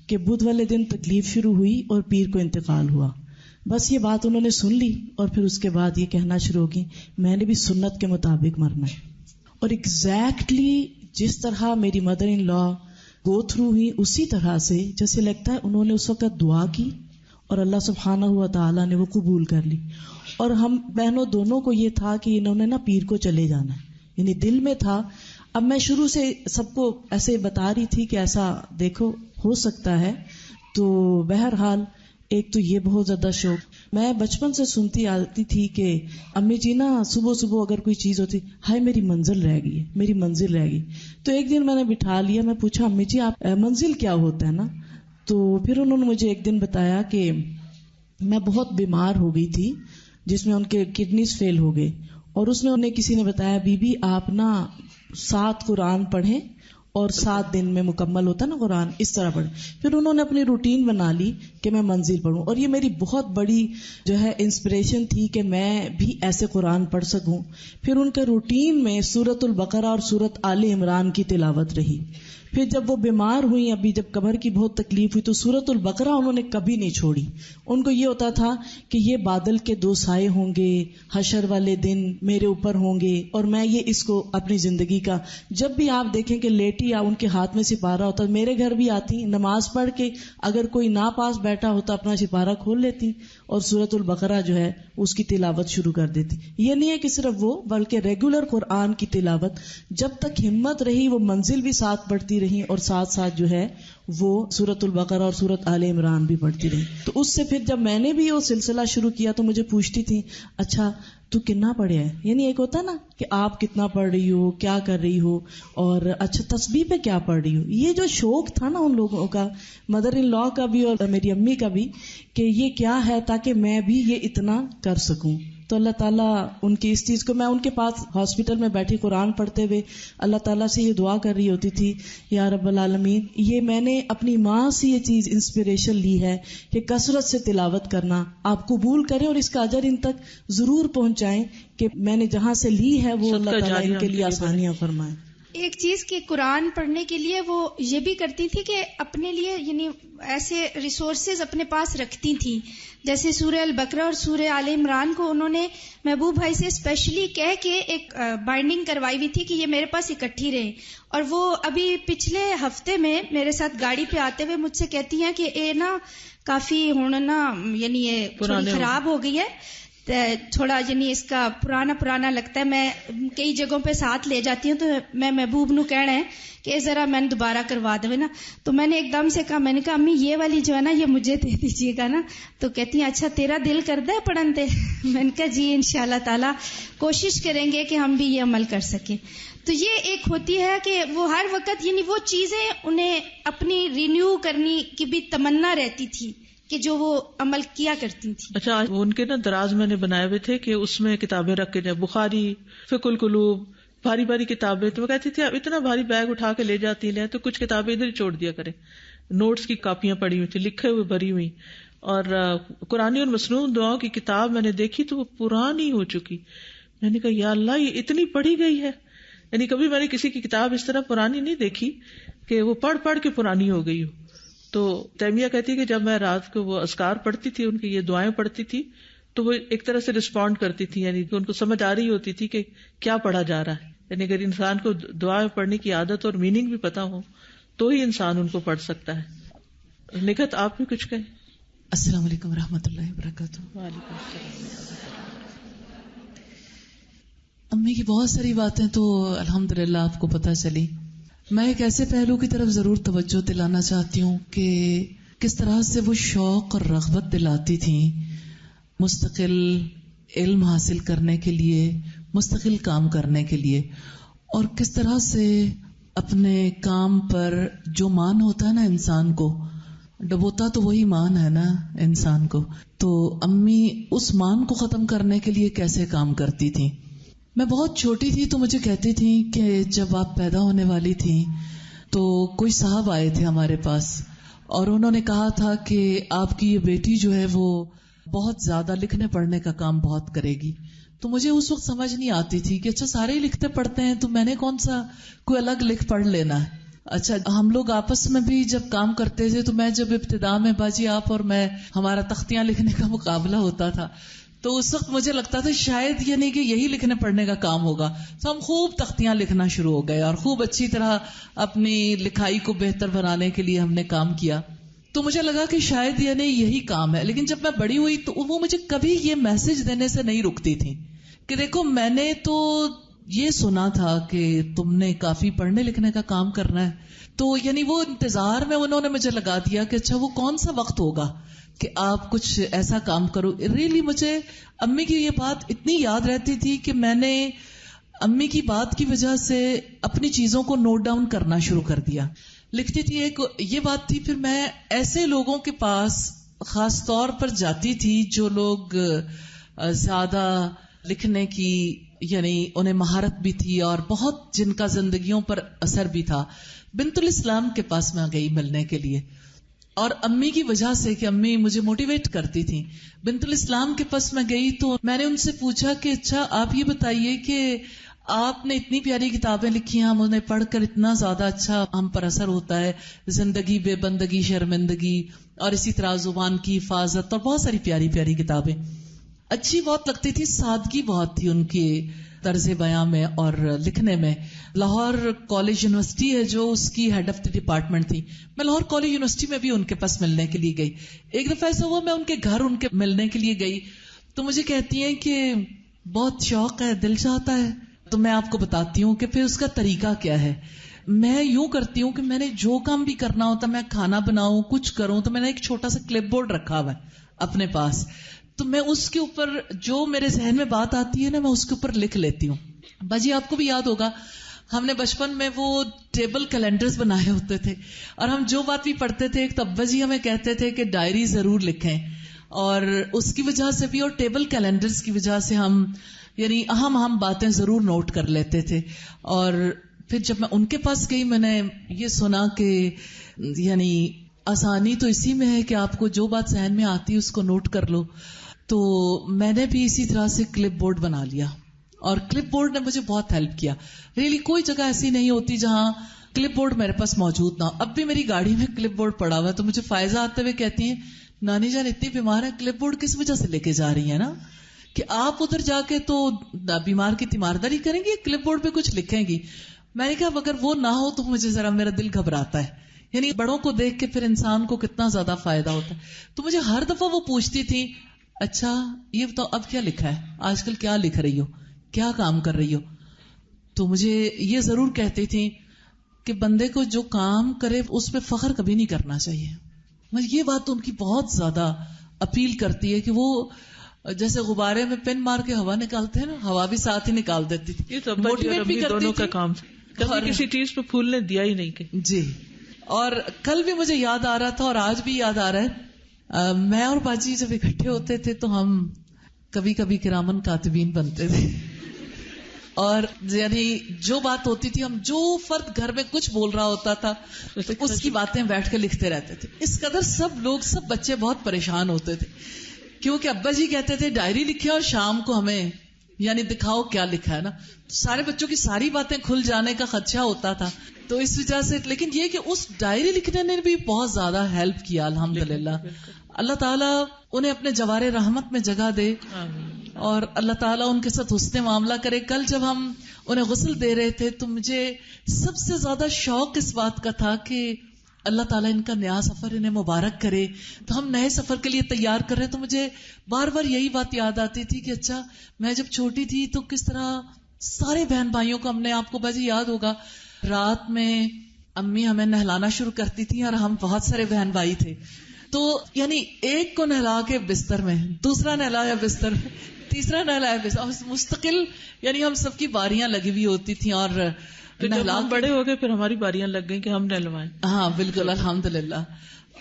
کہ بدھ والے دن تکلیف شروع ہوئی اور پیر کو انتقال ہوا. بس یہ بات انہوں نے سن لی اور پھر اس کے بعد یہ کہنا شروع ہوگی میں نے بھی سنت کے مطابق مرنا ہے. اور ایگزیکٹلی جس طرح میری مدر ان لا گو تھرو ہوئی اسی طرح سے جیسے لگتا ہے انہوں نے اس وقت دعا کی اور اللہ سبحانہ ہوا تعالیٰ نے وہ قبول کر لی. اور ہم بہنوں دونوں کو یہ تھا کہ انہوں نے نا پیر کو چلے جانا ہے, یعنی دل میں تھا. اب میں شروع سے سب کو ایسے بتا رہی تھی کہ ایسا دیکھو ہو سکتا ہے. تو بہرحال ایک تو یہ بہت زیادہ شوق, میں بچپن سے سنتی آتی تھی کہ امی جی نا صبح صبح اگر کوئی چیز ہوتی ہائے میری منزل رہ گئی ہے, میری منزل رہ گئی. تو ایک دن میں نے بٹھا لیا, میں پوچھا امی جی آپ منزل کیا ہوتا ہے نا, تو پھر انہوں نے مجھے ایک دن بتایا کہ میں بہت بیمار ہو گئی تھی جس میں ان کے کڈنیز فیل ہو گئے, اور اس میں انہیں کسی نے بتایا بی بی آپ نا 7 قرآن پڑھیں اور 7 دن میں مکمل ہوتا نا قرآن, اس طرح پڑھیں. پھر انہوں نے اپنی روٹین بنا لی کہ میں منزل پڑھوں, اور یہ میری بہت بڑی جو ہے انسپریشن تھی کہ میں بھی ایسے قرآن پڑھ سکوں. پھر ان کے روٹین میں سورۃ البقرہ اور سورۃ آل عمران کی تلاوت رہی. پھر جب وہ بیمار ہوئی, ابھی جب کمر کی بہت تکلیف ہوئی, تو سورۃ البقرہ انہوں نے کبھی نہیں چھوڑی. ان کو یہ ہوتا تھا کہ یہ بادل کے 2 سائے ہوں گے, حشر والے دن میرے اوپر ہوں گے, اور میں یہ اس کو اپنی زندگی کا جب بھی آپ دیکھیں کہ لیٹی یا ان کے ہاتھ میں سپارہ ہوتا, میرے گھر بھی آتی نماز پڑھ کے اگر کوئی نا پاس بیٹھا ہوتا اپنا سپارہ کھول لیتی اور سورۃ البقرہ جو ہے اس کی تلاوت شروع کر دیتی. یہ نہیں ہے کہ صرف وہ, بلکہ ریگولر قرآن کی تلاوت جب تک ہمت رہی وہ منزل بھی ساتھ پڑھتی رہی اور ساتھ ساتھ جو ہے وہ سورۃ البقرہ اور سورۃ آل عمران بھی پڑھتی رہی. تو اس سے پھر جب میں نے بھی وہ سلسلہ شروع کیا تو مجھے پوچھتی تھی اچھا تو کتنا پڑھے ہے, یعنی ایک ہوتا نا کہ آپ کتنا پڑھ رہی ہو, کیا کر رہی ہو, اور اچھا تسبیح پہ کیا پڑھ رہی ہو. یہ جو شوق تھا نا ان لوگوں کا, مدر ان لا کا بھی اور میری امی کا بھی, کہ یہ کیا ہے تاکہ میں بھی یہ اتنا کر سکوں. تو اللہ تعالیٰ ان کی اس چیز کو, میں ان کے پاس ہاسپٹل میں بیٹھی قرآن پڑھتے ہوئے اللہ تعالیٰ سے یہ دعا کر رہی ہوتی تھی یا رب العالمین, یہ میں نے اپنی ماں سے یہ چیز انسپریشن لی ہے کہ کثرت سے تلاوت کرنا, آپ قبول کریں اور اس کا اجر ان تک ضرور پہنچائیں کہ میں نے جہاں سے لی ہے وہ اللہ تعالیٰ ان کے لیے آسانیاں فرمائیں. ایک چیز کہ قرآن پڑھنے کے لیے وہ یہ بھی کرتی تھی کہ اپنے لیے یعنی ایسے ریسورسز اپنے پاس رکھتی تھیں, جیسے سورہ البقرہ اور سورہ آل عمران کو انہوں نے محبوب بھائی سے اسپیشلی کہہ کے ایک بائنڈنگ کروائی ہوئی تھی کہ یہ میرے پاس اکٹھی رہے. اور وہ ابھی پچھلے ہفتے میں میرے ساتھ گاڑی پہ آتے ہوئے مجھ سے کہتی ہیں کہ اے نا کافی ہونا یعنی یہ تھوڑی خراب ہو گئی ہے, تھوڑا یعنی اس کا پرانا لگتا ہے. میں کئی جگہوں پہ ساتھ لے جاتی ہوں تو میں محبوب نو کہنا ہے کہ ذرا میں نے دوبارہ کروا دے نا. تو میں نے ایک دم سے کہا, میں نے کہا امی یہ والی جو ہے نا یہ مجھے دے دیجیے گا نا. تو کہتی ہیں اچھا تیرا دل کرتا ہے پڑھن تے. میں نے کہا جی انشاءاللہ تعالی کوشش کریں گے کہ ہم بھی یہ عمل کر سکیں. تو یہ ایک ہوتی ہے کہ وہ ہر وقت یعنی وہ چیزیں انہیں اپنی رینیو کرنے کی بھی تمنا رہتی تھی کہ جو وہ عمل کیا کرتی تھی. اچھا ان کے نا دراز میں نے بنائے ہوئے تھے کہ اس میں کتابیں رکھ کے جائے, بخاری, فقہ القلوب, بھاری کتابیں. تو وہ کہتی تھی آپ اتنا بھاری بیگ اٹھا کے لے جاتی ہیں تو کچھ کتابیں ادھر ہی چھوڑ دیا کریں. نوٹس کی کاپیاں پڑی ہوئی تھی, لکھے ہوئے بھری ہوئی. اور قرآنی اور مسنون دعاؤں کی کتاب میں نے دیکھی تو وہ پرانی ہو چکی. میں نے کہا یا اللہ یہ اتنی پڑھی گئی ہے, یعنی کبھی میں نے کسی کی کتاب اس طرح پرانی نہیں دیکھی کہ وہ پڑھ کے پرانی ہو گئی ہو. تو تیمیہ کہتی ہے کہ جب میں رات کو وہ اذکار پڑھتی تھی, ان کی یہ دعائیں پڑھتی تھی, تو وہ ایک طرح سے رسپونڈ کرتی تھی، یعنی کہ ان کو سمجھ آ رہی ہوتی تھی کہ کیا پڑھا جا رہا ہے. یعنی اگر انسان کو دعا پڑھنے کی عادت اور میننگ بھی پتا ہو تو ہی انسان ان کو پڑھ سکتا ہے. نکھت آپ بھی کچھ کہیں. السلام علیکم ورحمۃ اللہ وبرکاتہ. وعلیکم السلام. امی کی بہت ساری باتیں تو الحمدللہ آپ کو پتہ چلی. میں ایک ایسے پہلو کی طرف ضرور توجہ دلانا چاہتی ہوں کہ کس طرح سے وہ شوق اور رغبت دلاتی تھیں مستقل علم حاصل کرنے کے لیے، مستقل کام کرنے کے لیے، اور کس طرح سے اپنے کام پر جو مان ہوتا ہے نا انسان کو، ڈبوتا تو وہی مان ہے نا انسان کو، تو امی اس مان کو ختم کرنے کے لیے کیسے کام کرتی تھیں. میں بہت چھوٹی تھی تو مجھے کہتی تھیں کہ جب آپ پیدا ہونے والی تھیں تو کوئی صاحب آئے تھے ہمارے پاس اور انہوں نے کہا تھا کہ آپ کی یہ بیٹی جو ہے وہ بہت زیادہ لکھنے پڑھنے کا کام بہت کرے گی. تو مجھے اس وقت سمجھ نہیں آتی تھی کہ اچھا سارے ہی لکھتے پڑھتے ہیں تو میں نے کون سا کوئی الگ لکھ پڑھ لینا ہے. اچھا ہم لوگ آپس میں بھی جب کام کرتے تھے تو میں جب ابتدا میں باجی آپ اور میں ہمارا تختیاں لکھنے کا مقابلہ ہوتا تھا تو اس وقت مجھے لگتا تھا شاید یعنی کہ یہی لکھنے پڑھنے کا کام ہوگا. تو ہم خوب تختیاں لکھنا شروع ہو گئے اور خوب اچھی طرح اپنی لکھائی کو بہتر بنانے کے لیے ہم نے کام کیا. تو مجھے لگا کہ شاید یعنی یہی کام ہے. لیکن جب میں بڑی ہوئی تو وہ مجھے کبھی یہ میسج دینے سے نہیں رکتی تھی کہ دیکھو میں نے تو یہ سنا تھا کہ تم نے کافی پڑھنے لکھنے کا کام کرنا ہے. تو یعنی وہ انتظار میں انہوں نے مجھے لگا دیا کہ اچھا وہ کون سا وقت ہوگا کہ آپ کچھ ایسا کام کرو. ریلی مجھے امی کی یہ بات اتنی یاد رہتی تھی کہ میں نے امی کی بات کی وجہ سے اپنی چیزوں کو نوٹ ڈاؤن کرنا شروع کر دیا. لکھتی تھی ایک یہ بات تھی. پھر میں ایسے لوگوں کے پاس خاص طور پر جاتی تھی جو لوگ زیادہ لکھنے کی یعنی انہیں مہارت بھی تھی اور بہت جن کا زندگیوں پر اثر بھی تھا. بنت الاسلام کے پاس میں گئی ملنے کے لیے اور امی کی وجہ سے کہ امی مجھے موٹیویٹ کرتی تھی. بنت الاسلام کے پاس میں گئی تو میں نے ان سے پوچھا کہ اچھا آپ یہ بتائیے کہ آپ نے اتنی پیاری کتابیں لکھی ہیں، ہم انہیں پڑھ کر اتنا زیادہ اچھا ہم پر اثر ہوتا ہے، زندگی بے بندگی شرمندگی اور اسی طرح زبان کی حفاظت اور بہت ساری پیاری پیاری کتابیں. اچھی بہت لگتی تھی، سادگی بہت تھی ان کے طرز بیان میں اور لکھنے میں. لاہور کالج یونیورسٹی ہے جو اس کی ہیڈ آف دی ڈپارٹمنٹ تھی. میں لاہور کالج یونیورسٹی میں بھی ان کے پاس ملنے کے لیے گئی. ایک دفعہ ایسا ہوا میں ان کے گھر ان کے ملنے کے لیے گئی تو مجھے کہتی ہیں کہ بہت شوق ہے، دل چاہتا ہے. تو میں آپ کو بتاتی ہوں کہ پھر اس کا طریقہ کیا ہے. میں یوں کرتی ہوں کہ میں نے جو کام بھی کرنا ہوتا، میں کھانا بناؤں کچھ کروں تو میں نے ایک چھوٹا سا کلپ بورڈ رکھا ہوا ہے اپنے پاس. تو میں اس کے اوپر جو میرے ذہن میں بات آتی ہے نا میں اس کے اوپر لکھ لیتی ہوں. باجی آپ کو بھی یاد ہوگا ہم نے بچپن میں وہ ٹیبل کیلنڈرز بنائے ہوتے تھے اور ہم جو بات بھی پڑھتے تھے ایک تو ابا جی ہمیں کہتے تھے کہ ڈائری ضرور لکھیں، اور اس کی وجہ سے بھی اور ٹیبل کیلنڈرز کی وجہ سے ہم یعنی اہم باتیں ضرور نوٹ کر لیتے تھے. اور پھر جب میں ان کے پاس گئی میں نے یہ سنا کہ یعنی آسانی تو اسی میں ہے کہ آپ کو جو بات ذہن میں آتی ہے اس کو نوٹ کر لو. تو میں نے بھی اسی طرح سے کلپ بورڈ بنا لیا اور کلپ بورڈ نے مجھے بہت ہیلپ کیا. ریلی کوئی جگہ ایسی نہیں ہوتی جہاں کلپ بورڈ میرے پاس موجود نہ ہو. اب بھی میری گاڑی میں کلپ بورڈ پڑا ہوا ہے تو مجھے فائزہ آتے ہوئے کہتی ہیں نانی جان اتنی بیمار ہے کلپ بورڈ کس وجہ سے لے کے جا رہی ہیں نا کہ آپ ادھر جا کے تو بیمار کی تیمارداری کریں گی، کلپ بورڈ پہ کچھ لکھیں گی. میں نے کہا اگر وہ نہ ہو تو مجھے ذرا میرا دل گھبراتا ہے. یعنی بڑوں کو دیکھ کے پھر انسان کو کتنا زیادہ فائدہ ہوتا ہے. تو مجھے ہر دفعہ وہ پوچھتی تھی اچھا یہ بتاؤ اب کیا لکھا ہے، آج کل کیا لکھ رہی ہو، کیا کام کر رہی ہو. تو مجھے یہ ضرور کہتی تھی کہ بندے کو جو کام کرے اس پہ فخر کبھی نہیں کرنا چاہیے. مجھے یہ بات ان کی بہت زیادہ اپیل کرتی ہے کہ وہ جیسے غبارے میں پن مار کے ہوا نکالتے ہیں نا، ہوا بھی ساتھ ہی نکال دیتی تھی. یہ تو موٹیویٹ بھی دونوں کا کام کبھی کسی چیز پہ پھولنے دیا ہی نہیں کہ جی. اور کل بھی مجھے یاد آ رہا تھا اور آج بھی یاد آ رہا ہے، میں اور باجی جب اکٹھے ہوتے تھے تو ہم کبھی کبھی کرامن کاتبین بنتے تھے اور یعنی جو بات ہوتی تھی ہم جو فرد گھر میں کچھ بول رہا ہوتا تھا اس کی باتیں بیٹھ کے لکھتے رہتے تھے. اس قدر سب لوگ سب بچے بہت پریشان ہوتے تھے کیونکہ ابا جی کہتے تھے ڈائری لکھے اور شام کو ہمیں یعنی دکھاؤ کیا لکھا ہے نا. سارے بچوں کی ساری باتیں کھل جانے کا خدشہ ہوتا تھا تو اس وجہ سے. لیکن یہ کہ اس ڈائری لکھنے نے بھی بہت زیادہ ہیلپ کیا الحمدللہ. اللہ تعالیٰ انہیں اپنے جوار رحمت میں جگہ دے اور اللہ تعالیٰ ان کے ساتھ حسن معاملہ کرے. کل جب ہم انہیں غسل دے رہے تھے تو مجھے سب سے زیادہ شوق اس بات کا تھا کہ اللہ تعالیٰ ان کا نیا سفر انہیں مبارک کرے. تو ہم نئے سفر کے لیے تیار کر رہے تو مجھے بار بار یہی بات یاد آتی تھی کہ اچھا میں جب چھوٹی تھی تو کس طرح سارے بہن بھائیوں کو ہم نے, آپ کو باجی یاد ہوگا, رات میں امی ہمیں نہلانا شروع کرتی تھی اور ہم بہت سارے بہن بھائی تھے, تو یعنی ایک کو نہلا کے بستر میں, دوسرا نہلایا بستر میں, تیسرا نہلایا بستر, اور مستقل یعنی ہم سب کی باریاں لگی ہوئی ہوتی تھیں. اور جب ہم بڑے ہو گئے پھر ہماری باریاں لگ گئی کہ ہم نہلوائیں. ہاں بالکل, الحمدللہ.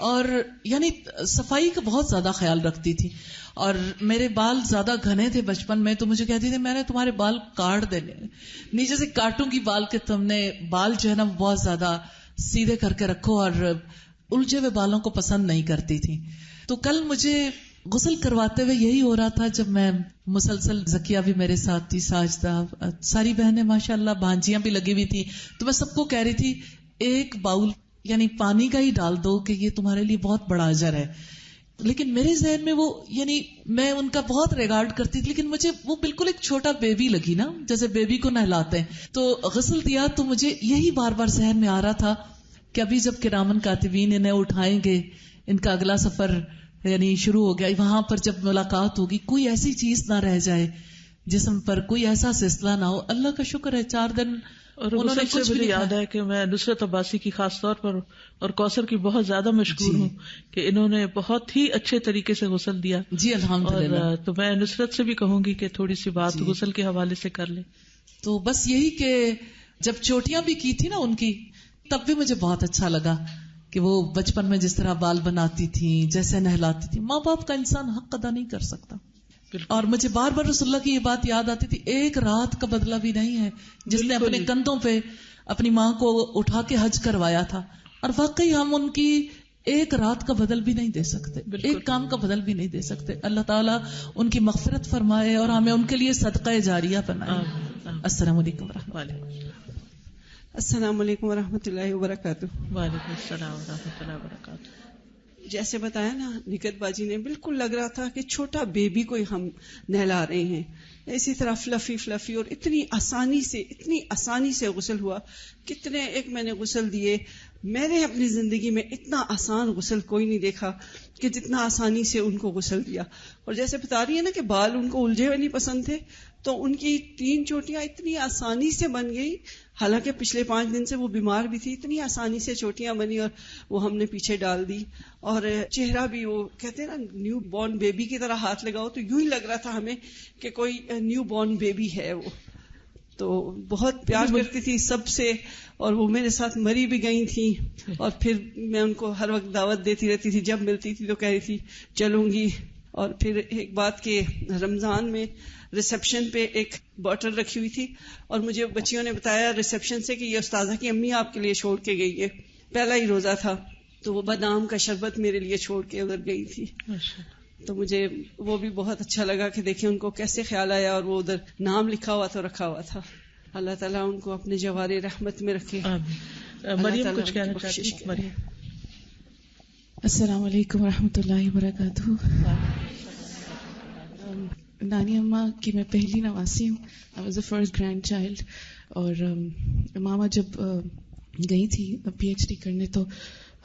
اور یعنی صفائی کا بہت زیادہ خیال رکھتی تھی. اور میرے بال زیادہ گھنے تھے بچپن میں, تو مجھے کہتی تھی میں نے تمہارے بال کاٹ دینے, نیچے سے کاٹوں گی بال کے, تم نے بال جو ہے نا بہت زیادہ سیدھے کر کے رکھو, اور الجھے ہوئے بالوں کو پسند نہیں کرتی تھی. تو کل مجھے غسل کرواتے ہوئے یہی ہو رہا تھا, جب میں مسلسل زکیہ بھی میرے ساتھ تھی, ساجدہ, ساری بہنیں ماشاءاللہ, بھانجیاں بھی لگی ہوئی تھی, تو میں سب کو کہہ رہی تھی ایک باؤل یعنی پانی کا ہی ڈال دو کہ یہ تمہارے لیے بہت بڑا اجر ہے. لیکن میرے ذہن میں وہ یعنی میں ان کا بہت ریگارڈ کرتی تھی, لیکن مجھے وہ بالکل ایک چھوٹا بیبی لگی نا, جیسے بیبی کو نہلاتے ہیں. تو غسل دیا تو مجھے یہی بار بار ذہن میں آ رہا تھا کہ ابھی جب کرامن کاتبین انہیں اٹھائیں گے, ان کا اگلا سفر یعنی شروع ہو گیا, وہاں پر جب ملاقات ہوگی کوئی ایسی چیز نہ رہ جائے جسم پر, کوئی ایسا سلسلہ نہ ہو. اللہ کا شکر ہے 4 دن. اور غسل سے مجھے یاد ہے کہ میں نصرت عباسی کی خاص طور پر اور کوثر کی بہت زیادہ مشکور ہوں کہ انہوں نے بہت ہی اچھے طریقے سے غسل دیا. جی الحمدللہ. اور تو میں نصرت سے بھی کہوں گی کہ تھوڑی سی بات غسل کے حوالے سے کر لیں. تو بس یہی کہ جب چوٹیاں بھی کی تھی نا ان کی, تب بھی مجھے بہت اچھا لگا کہ وہ بچپن میں جس طرح بال بناتی تھی, جیسے نہلاتی تھی. ماں باپ کا انسان حق ادا نہیں کر سکتا. اور مجھے بار بار رسول اللہ کی یہ بات یاد آتی تھی, ایک رات کا بدلہ بھی نہیں ہے جس نے اپنے کندھوں پہ اپنی ماں کو اٹھا کے حج کروایا تھا. اور واقعی ہم ان کی ایک رات کا بدل بھی نہیں دے سکتے, ایک کام کا بدل بھی نہیں دے سکتے. اللہ تعالیٰ ان کی مغفرت فرمائے اور ہمیں ان کے لیے صدقہ جاریہ بنائے. السلام علیکم ورحمۃ اللہ. السلام علیکم ورحمۃ اللہ وبرکاتہ. وعلیکم السلام ورحمۃ اللہ وبرکاتہ. جیسے بتایا نا نکت باجی نے, بالکل لگ رہا تھا کہ چھوٹا بیبی کو ہم نہلا رہے ہیں. اسی طرح فلفی اور اتنی آسانی سے غسل ہوا. کتنے ایک میں نے غسل دیے, میں نے اپنی زندگی میں اتنا آسان غسل کوئی نہیں دیکھا کہ جتنا آسانی سے ان کو غسل دیا. اور جیسے بتا رہی ہے نا کہ بال ان کو الجھے ہوئے نہیں پسند تھے, تو ان کی 3 چوٹیاں اتنی آسانی سے بن گئی. حالانکہ پچھلے 5 دن سے وہ بیمار بھی تھی, اتنی آسانی سے چوٹیاں بنی اور وہ ہم نے پیچھے ڈال دی. اور چہرہ بھی وہ کہتے ہیں نا نیو بورن بیبی کی طرح ہاتھ لگاؤ تو یوں ہی لگ رہا تھا ہمیں کہ کوئی نیو بورن بیبی ہے. وہ تو بہت پیار کرتی تھی سب سے, اور وہ میرے ساتھ مری بھی گئی تھی. اور پھر میں ان کو ہر وقت دعوت دیتی رہتی تھی, جب ملتی تھی تو کہہ رہی تھی چلوں گی. اور پھر ایک بات کہ رمضان میں ریسپشن پہ ایک بوٹل رکھی ہوئی تھی, اور مجھے بچیوں نے بتایا ریسپشن سے کہ یہ استاذہ کی امی آپ کے لیے چھوڑ کے گئی ہے. پہلا ہی روزہ تھا تو وہ بادام کا شربت میرے لیے چھوڑ کے ادھر گئی تھی. تو مجھے وہ بھی بہت اچھا لگا کہ دیکھیں ان کو کیسے خیال آیا, اور وہ ادھر نام لکھا ہوا تو رکھا ہوا تھا. اللہ تعالیٰ ان کو اپنے جوار رحمت میں رکھے. مریم کچھ کہنا چاہتی ہے. مریم. السلام علیکم ورحمۃ اللہ وبرکاتہ. نانی اماں کی میں پہلی نواسی ہوں. I was a first grand child. اور ماما جب گئی تھی پی ایچ ڈی کرنے تو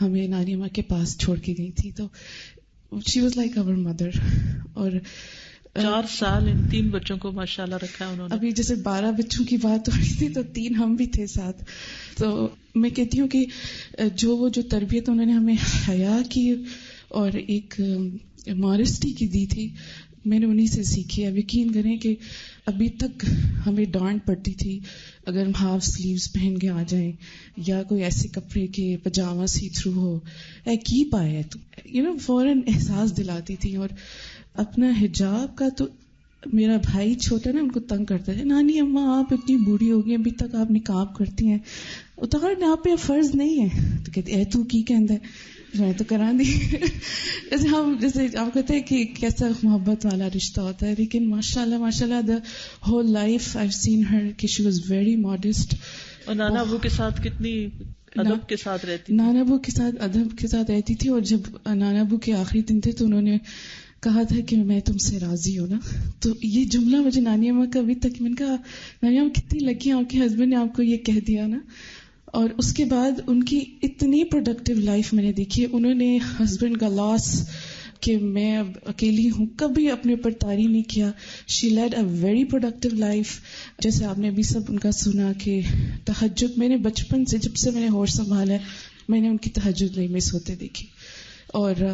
ہمیں نانی اماں کے پاس چھوڑ کے گئی تھی. تو she was like our mother. اور 4 سال ان 3 بچوں کو ماشاءاللہ رکھا ہے انہوں نے. ابھی جیسے 12 بچوں کی بات ہو رہی تھی تو 3 ہم بھی تھے ساتھ. تو میں کہتی ہوں کہ جو تربیت انہوں نے ہمیں حیا کی اور ایک ماڈسٹی کی دی تھی, میں نے انہی سے سیکھی. اب یقین کریں کہ ابھی تک ہمیں ڈانٹ پڑتی تھی اگر ہم ہاف سلیوز پہن کے آ جائیں, یا کوئی ایسے کپڑے کے پجامہ سی تھرو ہو, کی پایا تو فوراً احساس دلاتی تھی. اور اپنا حجاب کا تو میرا بھائی چھوٹا نا ان کو تنگ کرتا ہے, نانی اماں آپ اتنی بوڑھی ہو گئی ابھی تک آپ نقاب کرتی ہیں, اتارنا آپ پہ فرض نہیں ہے. تو کہتے تو کی کہندا ہے, میں تو کرا دی. جیسے آپ کہتے ہیں کہ کیسا محبت والا رشتہ ہوتا ہے. لیکن ماشاءاللہ دا ہول لائف آئی سین ہر کہ شی واز ویری ماڈسٹ. اور نانا ابو کے ساتھ کتنی ادب کے ساتھ رہتی تھی. نانا ابو کے ساتھ ادب کے ساتھ رہتی تھی. اور جب نانا ابو کے آخری دن تھے تو انہوں نے کہا تھا کہ میں تم سے راضی ہوں نا. تو یہ جملہ مجھے نانی اماں کا ابھی تک، میں نے کہا نانی اماں کتنی لکی ہیں، آپ کے ہسبینڈ نے آپ کو یہ کہہ دیا نا. اور اس کے بعد ان کی اتنی پروڈکٹیو لائف میں نے دیکھی. انہوں نے ہسبینڈ کا لاس کہ میں اب اکیلی ہوں کبھی اپنے اوپر طاری نہیں کیا. She led a very productive life. جیسے آپ نے ابھی سب ان کا سنا کہ تہجد، میں نے بچپن سے جب سے میں نے ہوش سنبھالا ہے میں نے ان کی تہجد نہیں مس ہوتے دیکھی. اور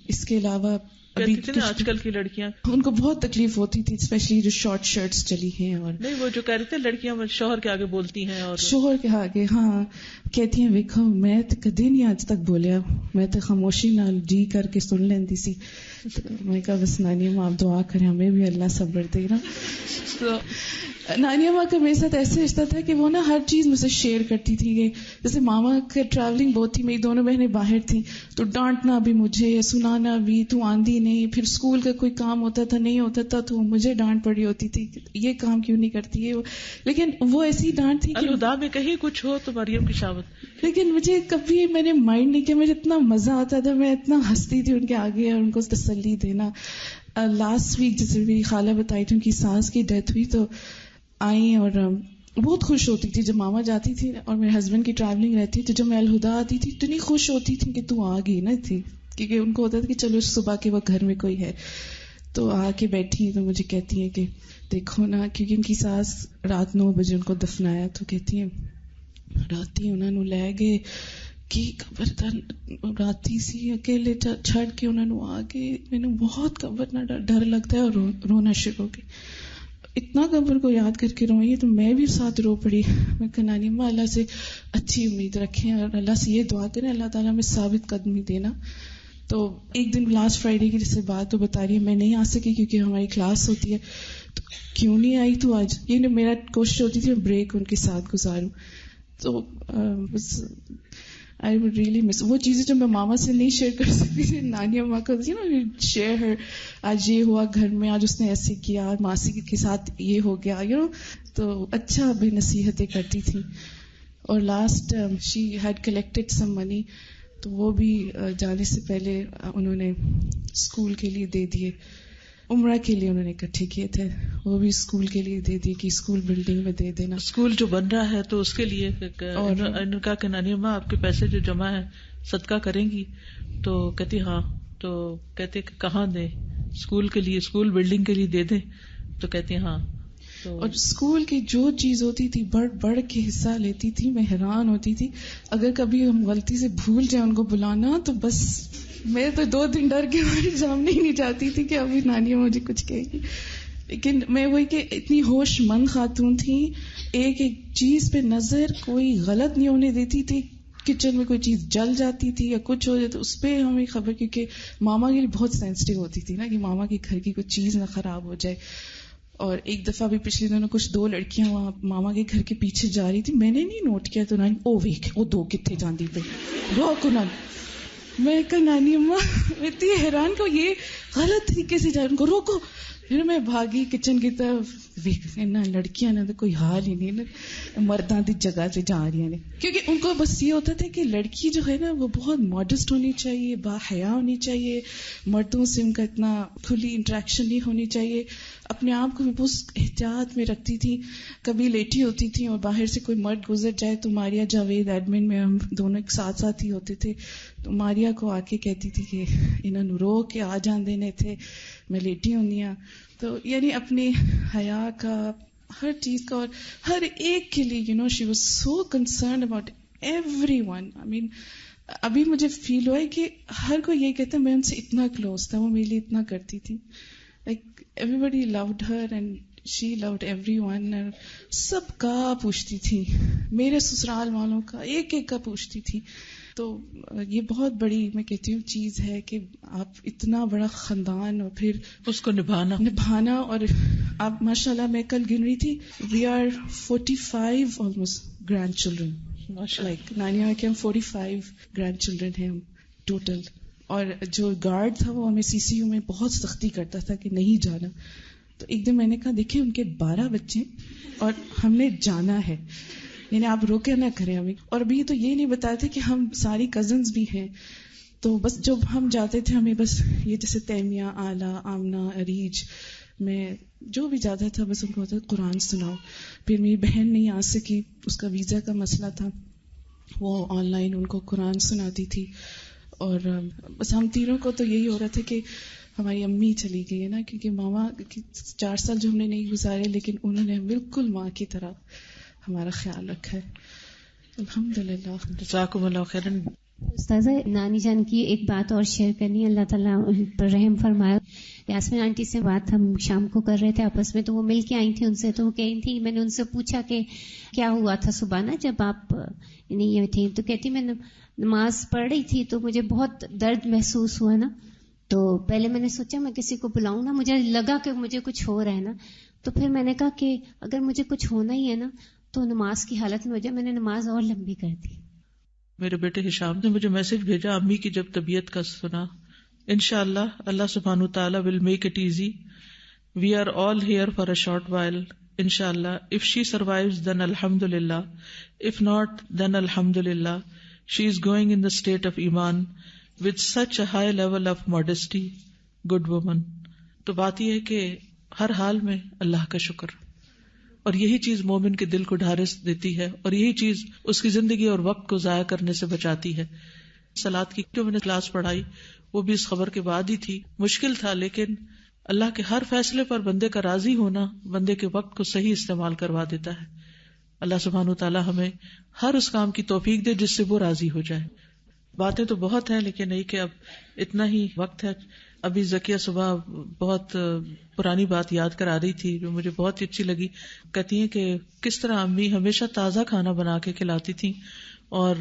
اس کے علاوہ ابھی آج کل کی لڑکیاں ان کو بہت تکلیف ہوتی تھی، اسپیشلی جو شارٹ شرٹس چلی ہیں. اور نہیں، وہ جو کہہ رہے تھے لڑکیاں شوہر کے آگے بولتی ہیں، اور شوہر کے آگے ہاں کہتی ہیں ویکھو میں تو کدی نہیں آج تک بولیا، میں تو خاموشی نال جی کر کے سن لیندی سی. میں کہا بس نانی اماں آپ دعا کریں ہمیں بھی اللہ صبر دے نا. تو نانی اماں کا میرے ساتھ ایسے رشتہ تھا کہ وہ نا ہر چیز مجھ سے شیئر کرتی تھی. کہ جیسے ماما کا ٹریولنگ بہت تھی، میری دونوں بہنیں باہر تھیں تو ڈانٹنا بھی مجھے، سنانا بھی، تو آندھی نہیں. پھر اسکول کا کوئی کام ہوتا تھا نہیں ہوتا تھا تو مجھے ڈانٹ پڑی ہوتی تھی یہ کام کیوں نہیں کرتی ہے. لیکن وہ ایسی ڈانٹ تھی کہ الہدا میں کہیں کچھ ہو تو مریم کی شامت. لیکن مجھے کبھی میں نے مائنڈ نہیں کیا، مجھے اتنا مزہ آتا تھا، میں اتنا ہنستی تھی ان کے آگے اور ان کو تسلی دینا. لاسٹ ویک جیسے میری خالہ بتائی تھی ان کی ساس کی ڈیتھ ہوئی تو آئی اور بہت خوش ہوتی تھی جب ماما جاتی تھی اور میرے ہسبینڈ کی ٹریولنگ رہتی تو جب میں الہدا آتی تھی اتنی خوش ہوتی تھی کہ تو آ گئی نا تھی، کیونکہ ان کو ہوتا تھا کہ چلو صبح کے وقت گھر میں کوئی ہے. تو آ کے بیٹھی تو مجھے کہتی ہیں کہ دیکھو نا، کیونکہ ان کی ساس رات 9 بجے ان کو دفنایا تو کہتی ہیں راتی انہوں نے لے گئے کہ قبر راتی سی اکیلے چھڑ کے انہوں نے آ گئے. میں نے بہت قبر نہ ڈر لگتا ہے اور رونا شروع ہو گئی. اتنا قبر کو یاد کر کے روئی تو میں بھی ساتھ رو پڑی. میں کہ نانی اماں اللہ سے اچھی امید رکھیں اور اللہ سے یہ دعا کریں اللہ تعالیٰ میں ثابت قدمی دینا. تو ایک دن لاسٹ فرائیڈے کی جیسے بات تو بتا رہی ہے میں نہیں آ سکی کیونکہ ہماری کلاس ہوتی ہے. تو کیوں نہیں آئی تو آج یہ میرا کوشش ہوتی تھی میں بریک ان کے ساتھ گزاروں. تو I would really miss وہ چیزیں جو میں ماما سے نہیں شیئر کر سکتی تھی نانی اماں کو شیئر ہر. آج یہ ہوا گھر میں، آج اس نے ایسے کیا، ماسی کے ساتھ یہ ہو گیا تو اچھا بھی نصیحتیں کرتی تھی. اور لاسٹ شی ہیڈ کلیکٹڈ سم منی تو وہ بھی جانے سے پہلے انہوں نے اسکول کے لیے دے دیے. عمرہ کے لیے انہوں نے اکٹھے کیے تھے، وہ بھی اسکول کے لیے دے دیے کہ اسکول بلڈنگ میں دے دینا. اسکول جو بن رہا ہے تو اس کے لیے اور ان کا کہ نانی اماں آپ کے پیسے جو جمع ہے صدقہ کریں گی؟ تو کہتی ہاں. تو کہتے کہ کہاں دیں؟ اسکول کے لیے، اسکول بلڈنگ کے لیے دے دیں؟ تو کہتی ہاں. اور اسکول کی جو چیز ہوتی تھی بڑھ کے حصہ لیتی تھی. میں حیران ہوتی تھی اگر کبھی ہم غلطی سے بھول جائیں ان کو بلانا تو بس میں تو 2 دن ڈر کے ہمارے سامنے ہی نہیں جاتی تھی کہ ابھی نانی مجھے کچھ کہے گی. لیکن میں وہی کہ اتنی ہوش مند خاتون تھی، ایک ایک چیز پہ نظر، کوئی غلط نہیں ہونے دیتی تھی. کچن میں کوئی چیز جل جاتی تھی یا کچھ ہو جاتا اس پہ ہمیں خبر، کیونکہ ماما کے لیے بہت سینسٹیو ہوتی تھی نا کہ ماما کے گھر کی کوئی چیز نہ خراب ہو جائے. اور ایک دفعہ بھی پچھلے دنوں کچھ 2 لڑکیاں وہاں ماما کے گھر کے پیچھے جا رہی تھی، میں نے نہیں نوٹ کیا تو نانی او ویک وہ 2 کتنے جاندی پہ روکو نا. میں کہ نانی اماں اتنی حیران کو یہ غلط طریقے سے جا ان کو روکو. پھر میں بھاگی کچن کی طرف، لڑکیاں نے تو کوئی حال ہی نہیں، مرداں دی جگہ سے جا رہی ہیں. کیونکہ ان کو بس یہ ہوتا تھا کہ لڑکی جو ہے نا وہ بہت ماڈسٹ ہونی چاہیے، با حیا ہونی چاہیے، مردوں سے ان کا اتنا کھلی انٹریکشن نہیں ہونی چاہیے. اپنے آپ کو بھی بہت احتیاط میں رکھتی تھی. کبھی لیٹی ہوتی تھی اور باہر سے کوئی مرد گزر جائے تو ماریا جاوید ایڈمن میں ہم دونوں ایک ساتھ ہی ہوتے تھے تو ماریا کو آ کے کہتی تھی کہ انہوں نے رو کے آ جان دینے تھے، میں لیٹی ہونی ہوں. تو یعنی اپنی حیا کا، ہر چیز کا، اور ہر ایک کے لیے she was so concerned about every one. I mean ابھی مجھے فیل ہوا ہے کہ ہر کوئی یہ کہتا ہے میں ان سے اتنا کلوز تھا، وہ میرے لیے اتنا کرتی تھی. Like everybody loved her and she loved every one. سب کا پوچھتی تھی، میرے سسرال والوں کا ایک ایک کا پوچھتی تھی. تو یہ بہت بڑی میں کہتی ہوں چیز ہے کہ آپ اتنا بڑا خاندان اور پھر اس کو نبھانا. اور آپ ماشاء اللہ میں کل گن رہی تھی we are 45 almost grandchildren. Like نانیہ کے ہم 45 گرینڈ چلڈرن ہیں ہم ٹوٹل. اور جو گارڈ تھا وہ ہمیں CCU میں بہت سختی کرتا تھا کہ نہیں جانا. تو ایک دن میں نے کہا دیکھیں ان کے 12 بچے اور ہم نے جانا ہے. یعنی آپ روکے نہ کریں ہمیں. اور ابھی تو یہ نہیں بتایا تھا کہ ہم ساری کزنز بھی ہیں، تو بس جب ہم جاتے تھے ہمیں بس یہ جیسے تیمیہ، آلہ، آمنہ، عریج میں جو بھی جاتا تھا بس ان کو ہوتا قرآن سناؤ. پھر میری بہن نہیں آ سکی، اس کا ویزا کا مسئلہ تھا، وہ آن لائن ان کو قرآن سناتی تھی. اور بس ہم تینوں کو تو یہی ہو رہا تھا کہ ہماری امی چلی گئی ہے نا، کیونکہ ماما 4 سال جو ہم نے نہیں گزارے لیکن انہوں نے بالکل ماں کی طرح ہمارا خیال رکھا ہے. الحمدللہ. جزاکم اللہ خیرا. استاذہ، نانی جان کی ایک بات اور شیئر کرنی ہے، اللہ تعالیٰ ان پر رحم فرمایا. یاسمین آنٹی سے بات ہم شام کو کر رہے تھے آپس میں، تو وہ مل کے آئی تھی ان سے، تو وہ کہہ رہی تھی، میں نے ان سے پوچھا کہ کیا ہوا تھا صبح نا جب آپ نہیں تھیں، تو کہتی میں نماز پڑھ رہی تھی تو مجھے بہت درد محسوس ہوا نا، تو پہلے میں نے سوچا میں کسی کو بلاؤں نا، مجھے لگا کہ مجھے کچھ ہو رہا ہے نا، تو پھر میں نے کہا کہ اگر مجھے کچھ ہونا ہی ہے نا تو نماز کی حالت میں ہو جائے. میں نے نماز اور لمبی کر دی. میرے بیٹے ہشام نے مجھے میسج بھیجا، امی کی جب طبیعت کا سنا، انشاءاللہ اللہ سبحانہ وتعالی will make it easy. We are all here for a short while. Inshallah, if she survives then alhamdulillah. If not then alhamdulillah. She is going in the state of iman with such a high level of modesty. Good woman. تو بات یہ ہے کہ ہر حال میں اللہ کا شکر، اور یہی چیز مومن کے دل کو ڈھارس دیتی ہے، اور یہی چیز اس کی زندگی اور وقت کو ضائع کرنے سے بچاتی ہے. صلاۃ کی جو میں نے کلاس پڑھائی وہ بھی اس خبر کے بعد ہی تھی. مشکل تھا، لیکن اللہ کے ہر فیصلے پر بندے کا راضی ہونا بندے کے وقت کو صحیح استعمال کروا دیتا ہے. اللہ سبحانہ وتعالی ہمیں ہر اس کام کی توفیق دے جس سے وہ راضی ہو جائے. باتیں تو بہت ہیں لیکن نہیں کہ اب اتنا ہی وقت ہے. ابھی زکیہ صبح بہت پرانی بات یاد کرا رہی تھی جو مجھے بہت اچھی لگی. کہتی ہیں کہ کس طرح امی ہمیشہ تازہ کھانا بنا کے کھلاتی تھی اور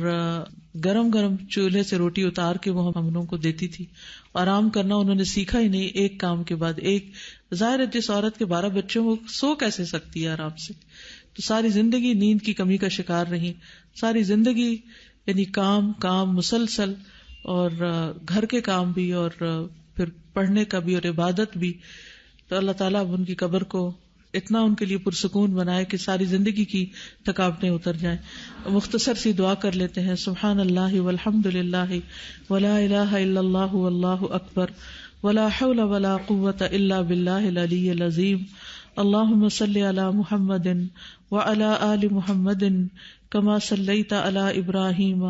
گرم گرم چولہے سے روٹی اتار کے وہ ہم لوگوں کو دیتی تھی. آرام کرنا انہوں نے سیکھا ہی نہیں، ایک کام کے بعد ایک. ظاہر ہے جس عورت کے 12 بچوں کو سو کیسے سکتی ہے آرام سے، تو ساری زندگی نیند کی کمی کا شکار رہی. ساری زندگی یعنی کام مسلسل، اور گھر کے کام بھی اور پھر پڑھنے کا بھی اور عبادت بھی. تو اللہ تعالیٰ اب ان کی قبر کو اتنا ان کے لیے پرسکون بنائے کہ ساری زندگی کی تھکاوٹیں اتر جائیں. مختصر سی دعا کر لیتے ہیں. سبحان اللہ والحمد للہ ولا الہ الا اللہ واللہ اکبر ولا حول ولا قوة الا باللہ العلی العظیم. اللہم صلی علی محمد وعلی آل محمد کما صلیت علی ابراہیم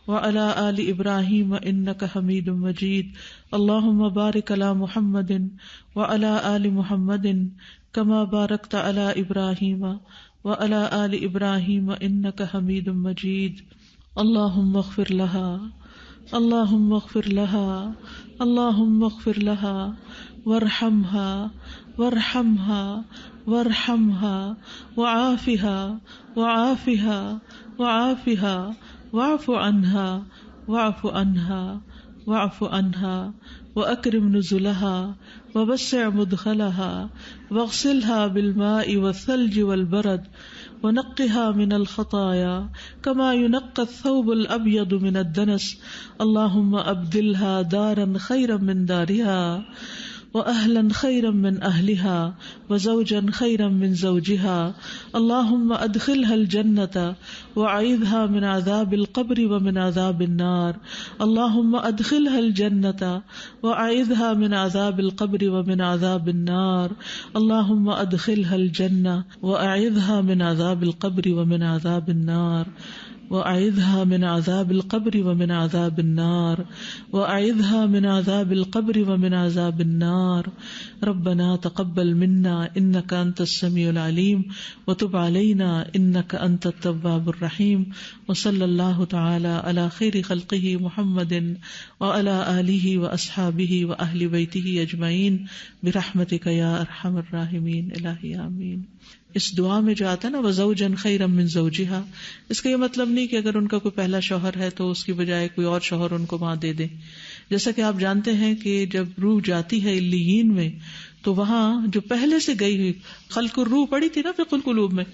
وعلی آل ابراہیم انک حمید مجید. اللہم بارک علی محمد وعلی آل محمد کما بارکت علی ابراہیم وعلی آل ابراہیم انک حمید مجید. اللہم اغفر لها اللہم اغفر لها اللہم اغفر لها وارحمها وارحمها وارحمها وعافها وعافها وعافها واعف عنها واعف عنها واعف عنها وأكرم نزلها ووسع مدخلها واغسلها بالماء والثلج والبرد ونقها من الخطايا كما ينقى الثوب الأبيض من الدنس. اللهم أبدلها دارا خيرا من دارها وأهلا خيرا من أهلها وزوجا خيرا من زوجها. اللهم أدخلها الجنة وأعيذها من عذاب القبر ومن عذاب النار. اللهم أدخلها الجنة وأعيذها من عذاب القبر ومن عذاب النار. اللهم أدخلها الجنة وأعيذها من عذاب القبر ومن عذاب النار. وأعذها من عذاب القبر ومن عذاب النار. وأعذها من عذاب القبر ومن عذاب النار. ربنا تقبل منا إنك أنت السميع العليم وتب علينا إنك أنت التواب الرحيم. وصلى الله تعالى على خير خلقه محمد وعلى آله وأصحابه وأهل بيته أجمعين برحمتك يا أرحم الراحمين. الہی آمین. اس دعا میں جو آتا ہے نا وزوجا خیرا من زوجها، اس کا یہ مطلب نہیں کہ اگر ان کا کوئی پہلا شوہر ہے تو اس کی بجائے کوئی اور شوہر ان کو وہاں دے دیں. جیسا کہ آپ جانتے ہیں کہ جب روح جاتی ہے علیین میں تو وہاں جو پہلے سے گئی ہوئی خلق الروح پڑی تھی نا فقہ القلوب میں،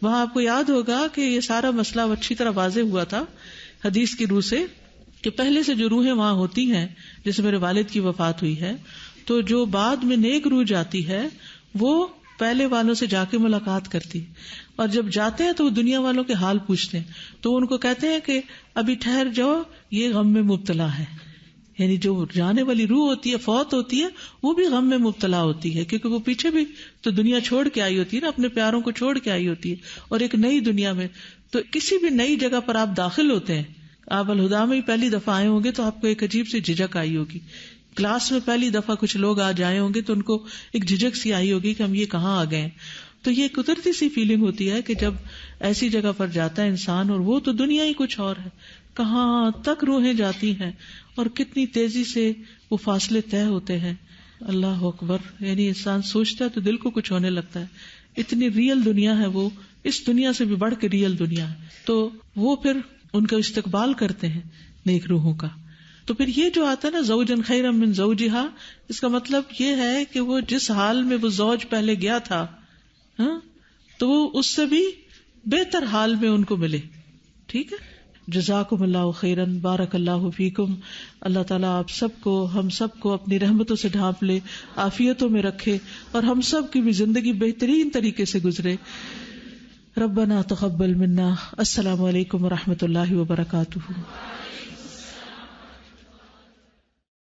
وہاں آپ کو یاد ہوگا کہ یہ سارا مسئلہ اچھی طرح واضح ہوا تھا حدیث کی روح سے کہ پہلے سے جو روحیں وہاں ہوتی ہیں، جیسے میرے والد کی وفات ہوئی ہے تو جو بعد میں نیک روح جاتی ہے وہ پہلے والوں سے جا کے ملاقات کرتی ہے، اور جب جاتے ہیں تو وہ دنیا والوں کے حال پوچھتے ہیں، تو ان کو کہتے ہیں کہ ابھی ٹھہر جاؤ، یہ غم میں مبتلا ہے. یعنی جو جانے والی روح ہوتی ہے، فوت ہوتی ہے، وہ بھی غم میں مبتلا ہوتی ہے، کیونکہ وہ پیچھے بھی تو دنیا چھوڑ کے آئی ہوتی ہے نا، اپنے پیاروں کو چھوڑ کے آئی ہوتی ہے اور ایک نئی دنیا میں. تو کسی بھی نئی جگہ پر آپ داخل ہوتے ہیں، آپ الہدا میں ہی پہلی دفعہ آئے ہوں گے تو آپ کو ایک عجیب سی جھجک آئی ہوگی. کلاس میں پہلی دفعہ کچھ لوگ آ جائے ہوں گے تو ان کو ایک جھجک سی آئی ہوگی کہ ہم یہ کہاں آ گئے ہیں. تو یہ قدرتی سی فیلنگ ہوتی ہے کہ جب ایسی جگہ پر جاتا ہے انسان، اور وہ تو دنیا ہی کچھ اور ہے، کہاں تک روحیں جاتی ہیں اور کتنی تیزی سے وہ فاصلے طے ہوتے ہیں. اللہ اکبر. یعنی انسان سوچتا ہے تو دل کو کچھ ہونے لگتا ہے. اتنی ریئل دنیا ہے وہ، اس دنیا سے بھی بڑھ کے ریئل دنیا ہے. تو وہ پھر ان کا استقبال کرتے ہیں نیک روحوں کا. تو پھر یہ جو آتا ہے نا زوجن خیرا من زوجہا، اس کا مطلب یہ ہے کہ وہ جس حال میں وہ زوج پہلے گیا تھا، تو وہ اس سے بھی بہتر حال میں ان کو ملے. ٹھیک ہے. جزاکم اللہ خیرن، بارک اللہ فیکم. اللہ تعالیٰ آپ سب کو، ہم سب کو اپنی رحمتوں سے ڈھانپ لے، عافیتوں میں رکھے، اور ہم سب کی بھی زندگی بہترین طریقے سے گزرے. ربنا تقبل منا. السلام علیکم ورحمۃ اللہ وبرکاتہ.